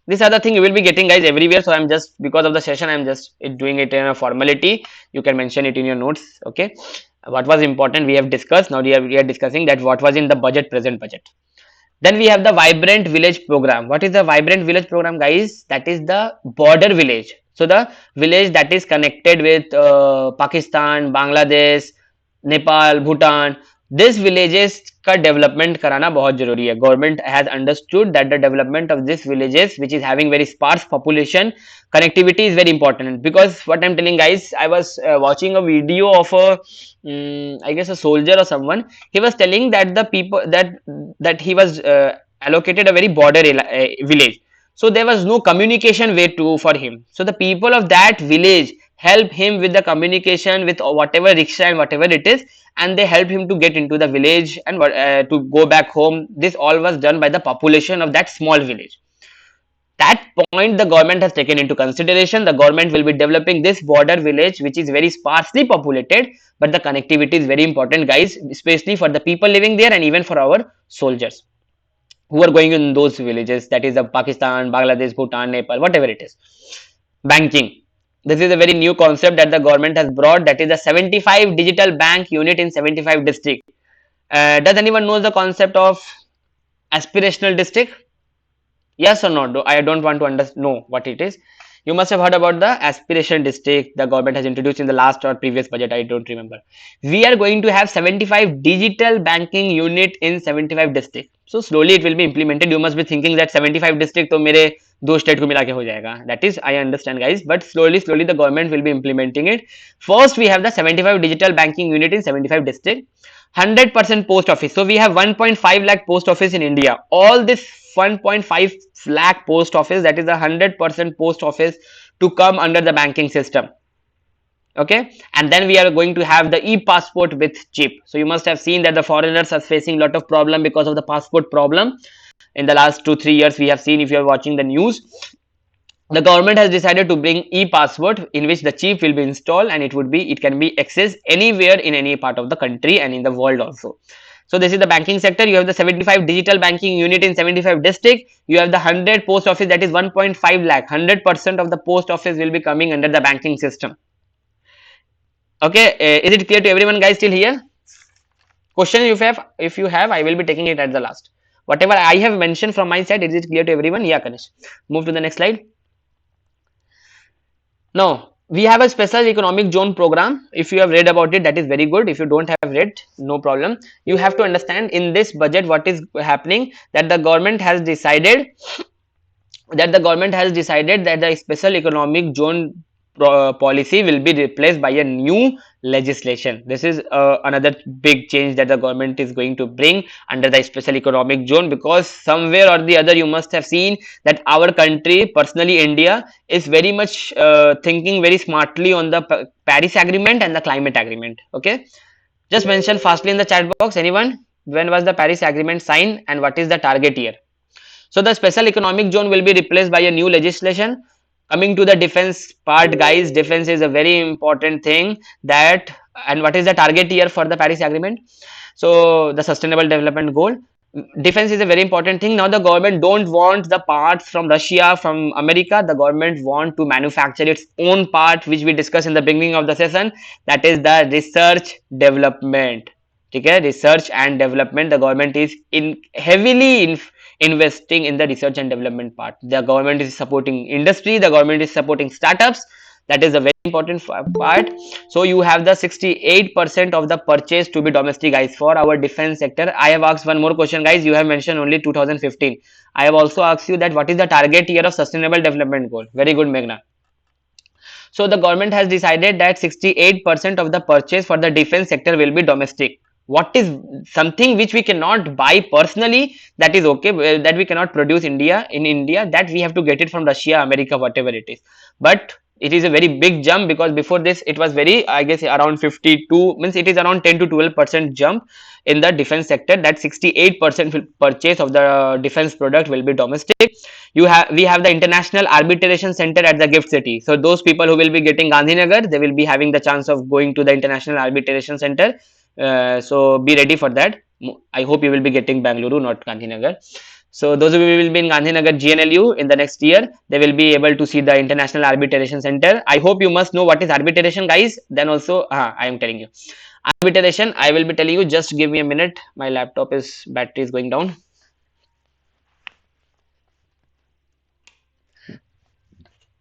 These are the thing you will be getting, guys, everywhere. So I'm just, because of the session, I'm just doing it in a formality. You can mention it in your notes. Okay, what was important we have discussed. Now we are discussing that what was in the budget, present budget. Then we have the vibrant village program. What is the vibrant village program, guys? That is the border village. So the village that is connected with Pakistan, Bangladesh, Nepal, Bhutan, this villages का development कराना बहुत जरूरी है. Government has understood that the development of these villages, which is having very sparse population, connectivity is very important. Because what I'm telling, guys, I was watching a video of a I guess a soldier or someone. He was telling that the people that he was allocated a very border village, so there was no communication way to for him. So the people of that village help him with the communication with whatever rickshaw and whatever it is, and they help him to get into the village and to go back home. This all was done by the population of that small village. That point the government has taken into consideration. The government will be developing this border village, which is very sparsely populated, but the connectivity is very important, guys, especially for the people living there and even for our soldiers who are going in those villages, that is the Pakistan, Bangladesh, Bhutan, Nepal, whatever it is. Banking. This is a very new concept that the government has brought, that is the 75 digital bank unit in 75 district. Does anyone know the concept of aspirational district? Yes or no? I don't want to know what it is. You must have heard about the aspiration district the government has introduced in the last or previous budget. I don't remember. We are going to have 75 digital banking unit in 75 district. So slowly it will be implemented. You must be thinking that 75 district तो मेरे दो state को मिला के हो जाएगा. That is, I understand, guys, but slowly the government will be implementing it. First we have the 75 digital banking unit in 75 district. 100% post office. So we have 1.5 lakh post office in India. All this 1.5 lakh post office, that is a 100% post office to come under the banking system. Okay, and then we are going to have the e-passport with chip. So you must have seen that the foreigners are facing a lot of problem because of the passport problem. in the last 2-3 years we have seen, if you are watching the news, the government has decided to bring e-password in which the chip will be installed and it can be accessed anywhere in any part of the country and in the world also. So this is the banking sector. You have the 75 digital banking unit in 75 district. You have the 100 post office, that is 1.5 lakh. 100% of the post office will be coming under the banking system. Okay, is it clear to everyone, guys, till here? Question if you have, I will be taking it at the last. Whatever I have mentioned from my side, is it clear to everyone? Yeah, Kanish. Move to the next slide. Now, we have a special economic zone program. If you have read about it, that is very good. If you don't have read, no problem. You have to understand in this budget what is happening, that the government has decided that the special economic zone policy will be replaced by a new legislation. This is another big change that the government is going to bring under the special economic zone, because somewhere or the other you must have seen that our country, personally India, is very much thinking very smartly on the Paris Agreement and the climate agreement. Okay, just mention fastly in the chat box, anyone, when was the Paris Agreement signed and what is the target year? So the special economic zone will be replaced by a new legislation. Coming to the defense part, guys, defense is a very important thing. That, and what is the target year for the Paris Agreement? So the sustainable development goal. Defense is a very important thing. Now the government don't want the parts from Russia, from America. The government want to manufacture its own part, which we discussed in the beginning of the session. That is the research development. Okay, research and development. The government is heavily investing in the research and development part. The government is supporting industry, the government is supporting startups. That is a very important part. So you have the 68% of the purchase to be domestic, guys, for our defense sector. I have asked one more question, guys. You have mentioned only 2015. I have also asked you that what is the target year of sustainable development goal. Very good, Meghna. So the government has decided that 68% of the purchase for the defense sector will be domestic. What is something which we cannot buy personally, that is okay, that we cannot produce in India, that we have to get it from Russia, America, whatever it is. But it is a very big jump, because before this it was very, I guess, around 52, means it is around 10 to 12% jump in the defense sector. That 68% purchase of the defense product will be domestic. We have the international arbitration center at the gift city. So those people who will be getting Gandhinagar, they will be having the chance of going to the international arbitration center. So be ready for that. I hope you will be getting Bangalore, not Gandhinagar. So those who will be in Gandhinagar GNLU in the next year, they will be able to see the International Arbitration Center. I hope you must know what is arbitration, guys. Then also, I am telling you. Arbitration, I will be telling you. Just give me a minute. My laptop is battery is going down.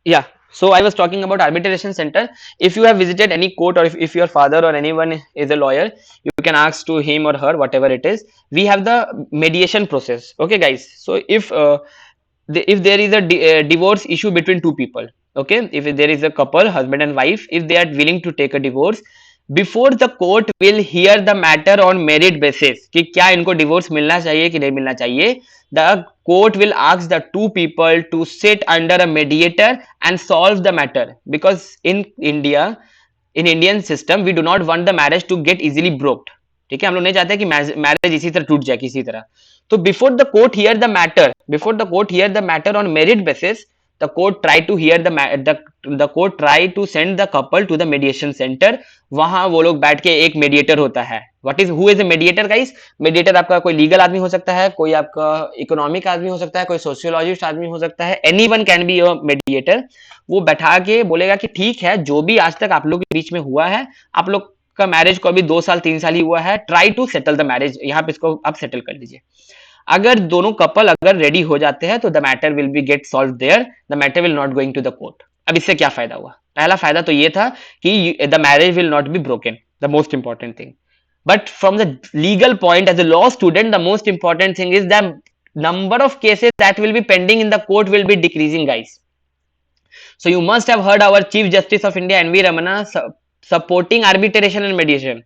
Yeah. So I was talking about arbitration center. If you have visited any court, or if your father or anyone is a lawyer, you can ask to him or her, whatever it is. We have the mediation process. Okay, guys. So if there is a divorce issue between two people, okay, if there is a couple, husband and wife, if they are willing to take a divorce, before the court will hear the matter on merit basis कि क्या इनको divorce मिलना चाहिए कि नहीं मिलना चाहिए, the court will ask the two people to sit under a mediator and solve the matter. Because in Indian system we do not want the marriage to get easily broke. ठीक है, हम लोग नहीं चाहते कि मैरिज इसी तरह टूट जाए किसी तरह. तो before the court hear the matter on merit basis, the court try to send the couple to the mediation center. वहां वो लोग बैठ के एक mediator होता है. Who is a mediator, guys? Mediator आपका कोई legal आदमी हो सकता है, कोई आपका economic आदमी हो सकता है, कोई sociologist आदमी हो सकता है. Anyone can be a mediator. वो बैठा के बोलेगा कि ठीक है, जो भी आज तक आप लोग के बीच में हुआ है, आप लोग का मैरिज को अभी 2 साल 3 साल ही हुआ है, try to settle the marriage. यहाँ पे इसको आप सेटल कर दीजिए. अगर दोनों कपल अगर रेडी हो जाते हैं तो the matter will be get solve there, the matter will not going to the court. अब इससे क्या फायदा हुआ? पहला फायदा तो ये था कि the marriage will not be broken, the most important thing. But from the legal point, as a law student, the most important thing is the number of cases that will be pending in the court will be decreasing, guys. So you must have heard our Chief Justice of India NV Ramana supporting arbitration and mediation.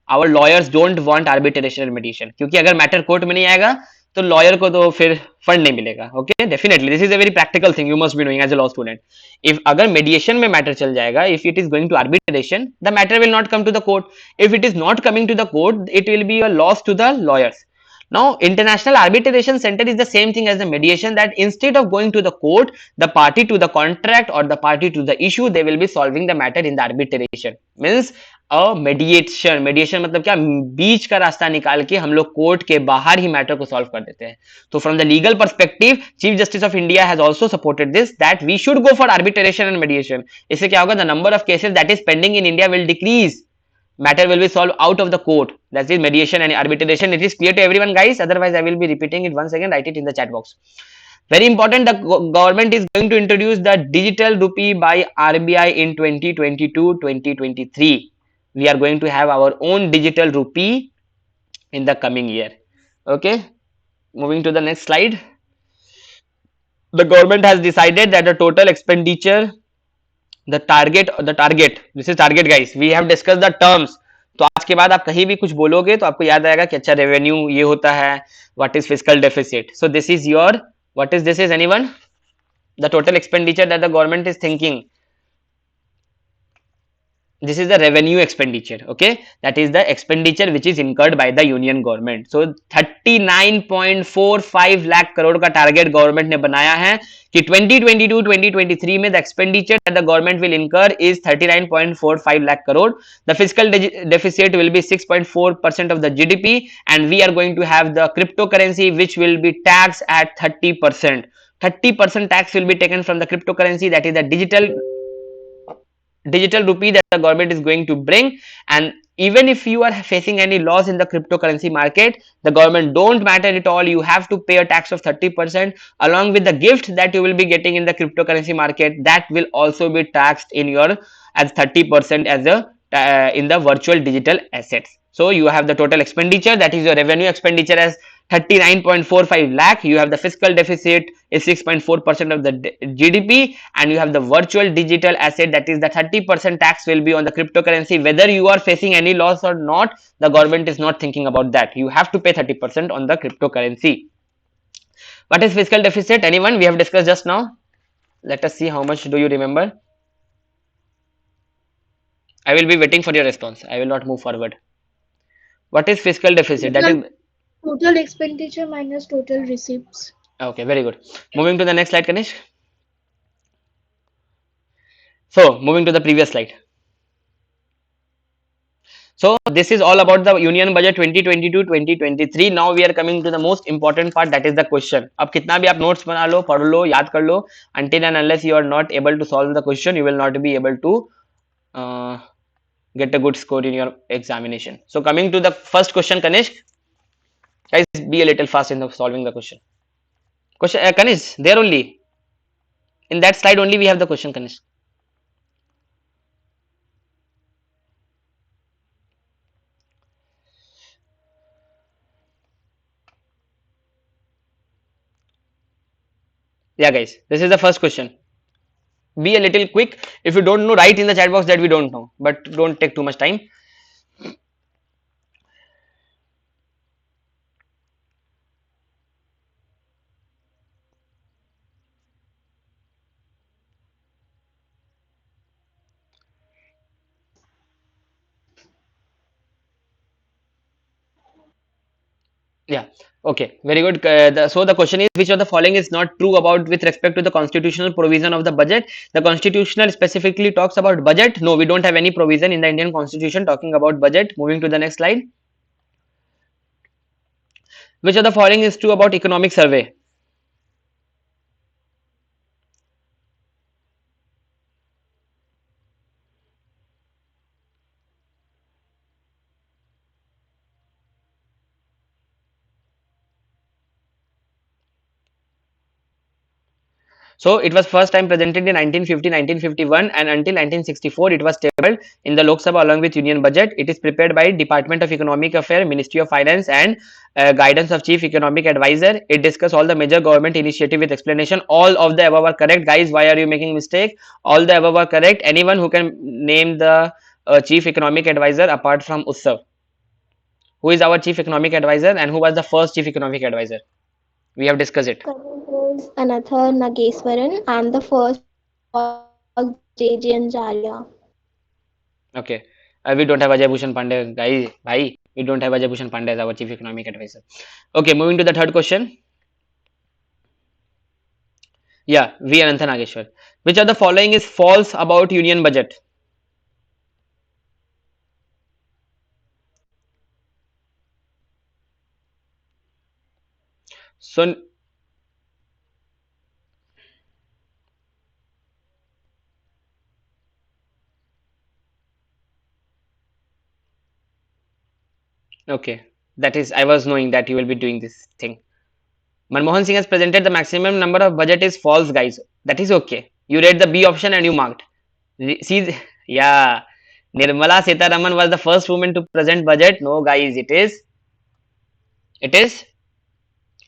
Our lawyers don't want arbitration and mediation, क्योंकि अगर matter court में नहीं आएगा तो lawyer को तो फिर fund नहीं मिलेगा. Okay, definitely this is a very practical thing, you must be knowing as a law student. If अगर मेडिएशन में मैटर चल जाएगा, if it is going to arbitration, the matter will not come to the court. If it is not coming to the court, it will be a loss to the lawyers. Now, International Arbitration Center is the same thing as the mediation, that instead of going to the court, the party to the contract or the party to the issue, they will be solving the matter in the arbitration. Means a mediation मतलब क्या, बीच का रास्ता निकाल के हम लोग court के बाहर ही मैटर को सॉल्व कर देते हैं. तो from the legal perspective, chief justice of India has also supported this, that we should go for arbitration and mediation. इससे क्या होगा, the number of cases that is pending in India will decrease, matter will be solved out of the court. That is mediation and arbitration. It is clear to everyone, guys? Otherwise, I will be repeating it once again. Write it in the chat box. Very important, the government is going to introduce the digital rupee by RBI in 2022-2023. We are going to have our own digital rupee in the coming year. Okay, moving to the next slide. The government has decided that the total expenditure, the target, this is target, guys. We have discussed the terms. तो आज के बाद आप कहीं भी कुछ बोलोगे तो आपको याद आएगा कि अच्छा रेवेन्यू ये होता है, what is fiscal deficit. So this is your, what is this, is anyone, the total expenditure that the government is thinking. This is the revenue expenditure. Okay, that is the expenditure which is incurred by the union government. So 39.45 lakh crore का target government ने बनाया है कि 2022-2023 में the expenditure that the government will incur is 39.45 lakh crore. The fiscal deficit will be 6.4% of the GDP, and we are going to have the cryptocurrency which will be taxed at 30%. 30% tax will be taken from the cryptocurrency, that is the digital rupee that the government is going to bring. And even if you are facing any loss in the cryptocurrency market, the government don't matter at all. You have to pay a tax of 30% along with the gift that you will be getting in the cryptocurrency market. That will also be taxed in your as 30% as a in the virtual digital assets. So you have the total expenditure, that is your revenue expenditure, as 39.45 lakh. You have the fiscal deficit is 6.4% of the GDP, and you have the virtual digital asset, that is the 30% tax will be on the cryptocurrency. Whether you are facing any loss or not, the government is not thinking about that. You have to pay 30% on the cryptocurrency. What is fiscal deficit? Anyone? We have discussed just now. Let us see how much do you remember. I will be waiting for your response. I will not move forward. What is fiscal deficit? That is total expenditure minus total receipts. okay, very good. Moving to the next slide, Kanish. So moving to the previous slide. So this is all about the union budget 2022-2023. Now we are coming to the most important part, that is the question. अब कितना भी आप notes बना लो, पढ़ लो, याद कर लो, until and unless you are not able to solve the question, you will not be able to get a good score in your examination. So coming to the first question, Kanish, guys, be a little fast in the solving the question. Kanish, there only in that slide only we have the question, Kanish. Yeah, guys, this is the first question. Be a little quick. If you don't know, write in the chat box that we don't know, but don't take too much time. Yeah, okay, very good. So the question is, which of the following is not true about with respect to the constitutional provision of the budget? The constitutional specifically talks about budget. No, we don't have any provision in the Indian constitution talking about budget. Moving to the next slide. Which of the following is true about economic survey? So it was first time presented in 1950, 1951, and until 1964 it was tabled in the Lok Sabha along with Union Budget. It is prepared by Department of Economic Affairs, Ministry of Finance, and guidance of Chief Economic Advisor. It discusses all the major government initiative with explanation. All of the above are correct, guys. Why are you making mistake? All the above are correct. Anyone who can name the Chief Economic Advisor apart from Utsav? Who is our Chief Economic Advisor and who was the first Chief Economic Advisor? We have discussed it. Second is Anatha Nageswaran, and the first was J.J. Anjaria. Okay. We don't have Ajay Bhushan Pandey, guys. Bhai. We don't have Ajay Bhushan Pandey as our chief economic advisor. Okay, moving to the third question. Yeah, V. Anantha Nageshwar. Which of the following is false about union budget? So, okay, that is, I was knowing that you will be doing this thing. Manmohan Singh has presented the maximum number of budget is false, guys. That is okay. You read the B option and you marked. See, yeah. Nirmala Sitharaman was the first woman to present budget. No, guys, it is.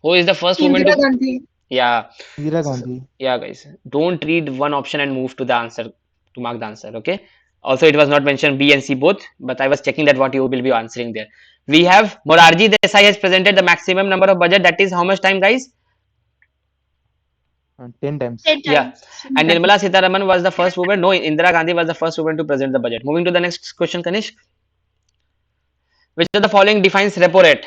Who is the first woman Indira to? Gandhi. Yeah. Indira So, Gandhi. yeah, guys. Don't read one option and move to the answer to mark the answer. Okay. Also, it was not mentioned B and C both, but I was checking that what you will be answering there. We have Morarji Desai has presented the maximum number of budget. That is how much time, guys? 10 times. 10 Yeah. times. And Nirmala Sitharaman was the first woman. No, Indira Gandhi was the first woman to present the budget. Moving to the next question, Kanish. Which of the following defines repo rate?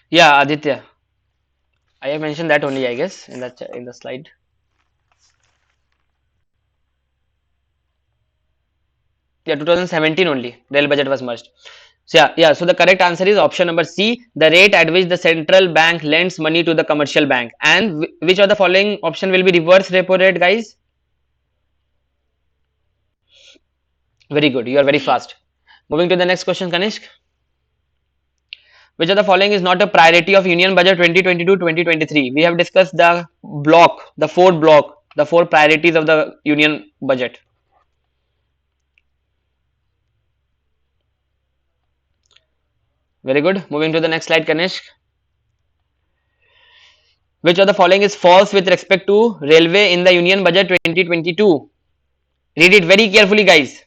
Yeah, Aditya. I have mentioned that only, I guess, in the slide. Yeah, 2017 only. Rail budget was merged. So yeah. So the correct answer is option number C, the rate at which the central bank lends money to the commercial bank. And which of the following option will be reverse repo rate, guys? Very good. You are very fast. Moving to the next question, Kanishk. Which of the following is not a priority of Union Budget 2022-2023? We have discussed the four priorities of the Union Budget. Very good. Moving to the next slide, Kanishk. Which of the following is false with respect to railway in the Union Budget 2022? Read it very carefully, guys.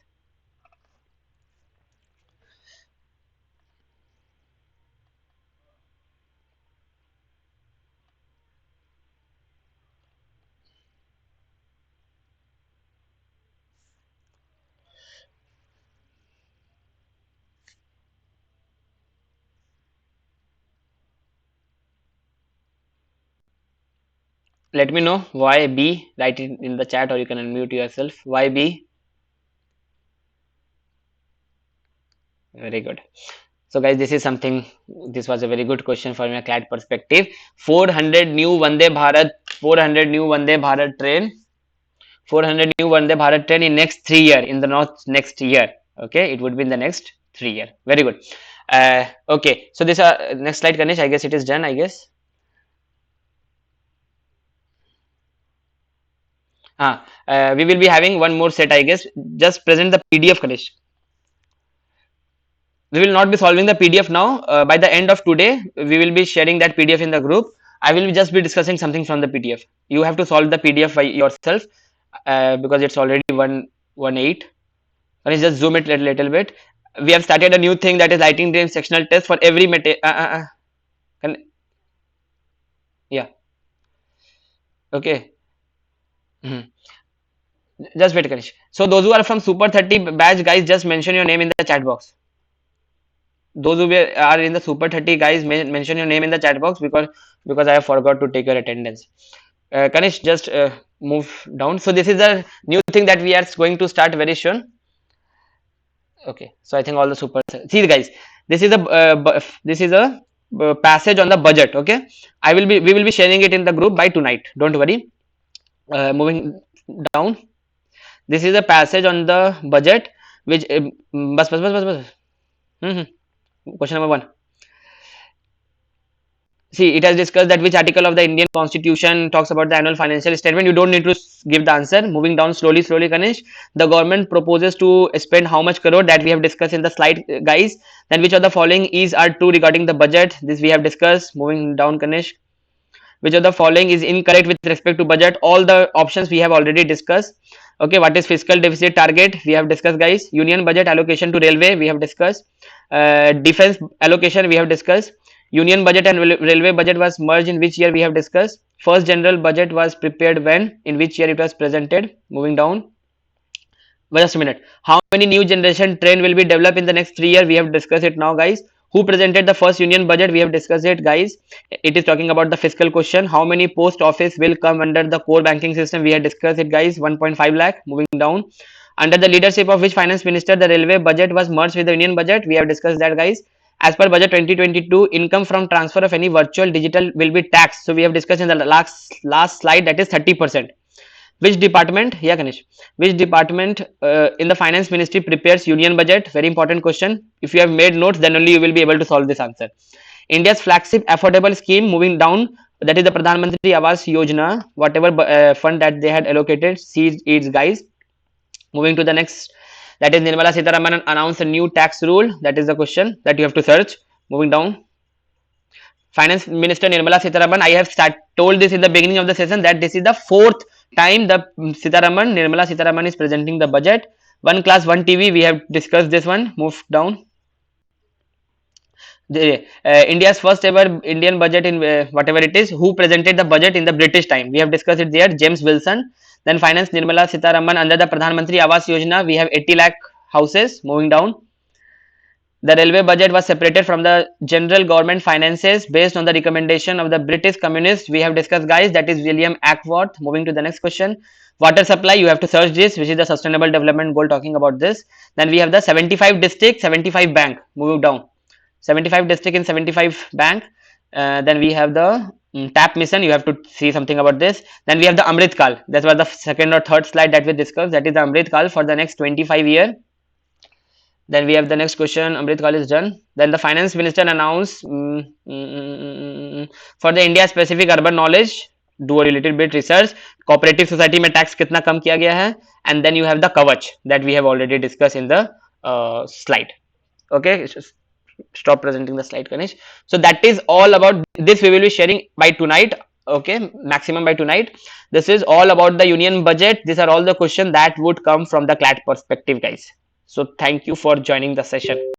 Let me know why B. Write it in the chat or you can unmute yourself. Why B? Very good. So guys, this was a very good question from a Clat perspective. 400 new Vande Bharat, 400 new Vande Bharat train, 400 new Vande Bharat train in next 3 year, in the next year. Okay, it would be in the next 3 year. Very good. Okay, so this next slide, Ganesh. I guess it is done. I guess. We will be having one more set. I guess. Just present the PDF, Ganesh. We will not be solving the PDF now. By the end of today, we will be sharing that PDF in the group. I will just be discussing something from the PDF. You have to solve the PDF by yourself because it's already 118. Can you just zoom it a little bit? We have started a new thing that is lighting drain sectional test for every yeah. Okay. Just wait, Kanish. So those who are from Super 30 batch, guys, just mention your name in the chat box. Those who are in the Super 30, guys, mention your name in the chat box because I have forgot to take your attendance. Kanish, just move down. So this is a new thing that we are going to start very soon. Okay, so I think all the super. See, guys, this is a passage on the budget. Okay, we will be sharing it in the group by tonight. Don't worry. Moving down, this is a passage on the budget which bas. Question number 1. See, it has discussed that which article of the Indian Constitution talks about the annual financial statement. You don't need to give the answer. Moving down slowly, Ganesh. The government proposes to spend how much crore, that we have discussed in the slide, guys. Then which of the following are true regarding the budget? This we have discussed. Moving down, Ganesh. Which of the following is incorrect with respect to budget? All the options we have already discussed. Okay, what is fiscal deficit target? We have discussed, guys. Union budget allocation to railway, we have discussed. Defense allocation, we have discussed. Union budget and railway budget was merged in which year? We have discussed. First general budget was prepared when? In which year it was presented? Moving down. Well, just a minute. How many new generation train will be developed in the next 3 years? We have discussed it now, guys. Who presented the first union budget? We have discussed it, guys. It is talking about the fiscal question. How many post office will come under the core banking system? We have discussed it, guys. 1.5 lakh. Moving down. Under the leadership of which finance minister the railway budget was merged with the union budget? We have discussed that, guys. As per budget 2022, income from transfer of any virtual digital will be taxed. So we have discussed in the last slide, that is 30%. Which department? Yeah, Ganesh. Which department in the finance ministry prepares union budget? Very important question. If you have made notes, then only you will be able to solve this answer. India's flagship affordable scheme, moving down, that is the Pradhan Mantri Awas Yojana, whatever fund that they had allocated, see its, guys. Moving to the next, that is Nirmala Sitharaman announced a new tax rule. That is the question that you have to search. Moving down. Finance Minister Nirmala Sitharaman, I have told this in the beginning of the session that this is the fourth time the Nirmala Sitharaman is presenting the budget. One class, one TV, we have discussed this one. Move down. India's first ever Indian budget in whatever it is. Who presented the budget in the British time? We have discussed it there. James Wilson. Then Finance Nirmala Sitharaman under the Pradhan Mantri Awas Yojana. We have 80 lakh houses. Moving down. The railway budget was separated from the general government finances based on the recommendation of the British communists. We have discussed, guys, that is William Ackworth. Moving to the next question. Water supply, you have to search this, which is the sustainable development goal talking about this. Then we have the 75 district, 75 bank. Moving down. 75 district in 75 bank. Then we have the tap mission. You have to see something about this. Then we have the Amrit Kal. That was the second or third slide that we discussed. That is the Amrit Kal for the next 25 years. Then we have the next question. Amrit Kal is done. Then the finance minister announced for the India specific urban knowledge, do a little bit research. Cooperative society में tax कितना कम किया गया है, and then you have the kavach that we have already discussed in the slide. Okay, stop presenting the slide, Ganesh. So that is all about this. We will be sharing by tonight. Okay, maximum by tonight. This is all about the union budget. These are all the questions that would come from the Clat perspective, guys. So thank you for joining the session.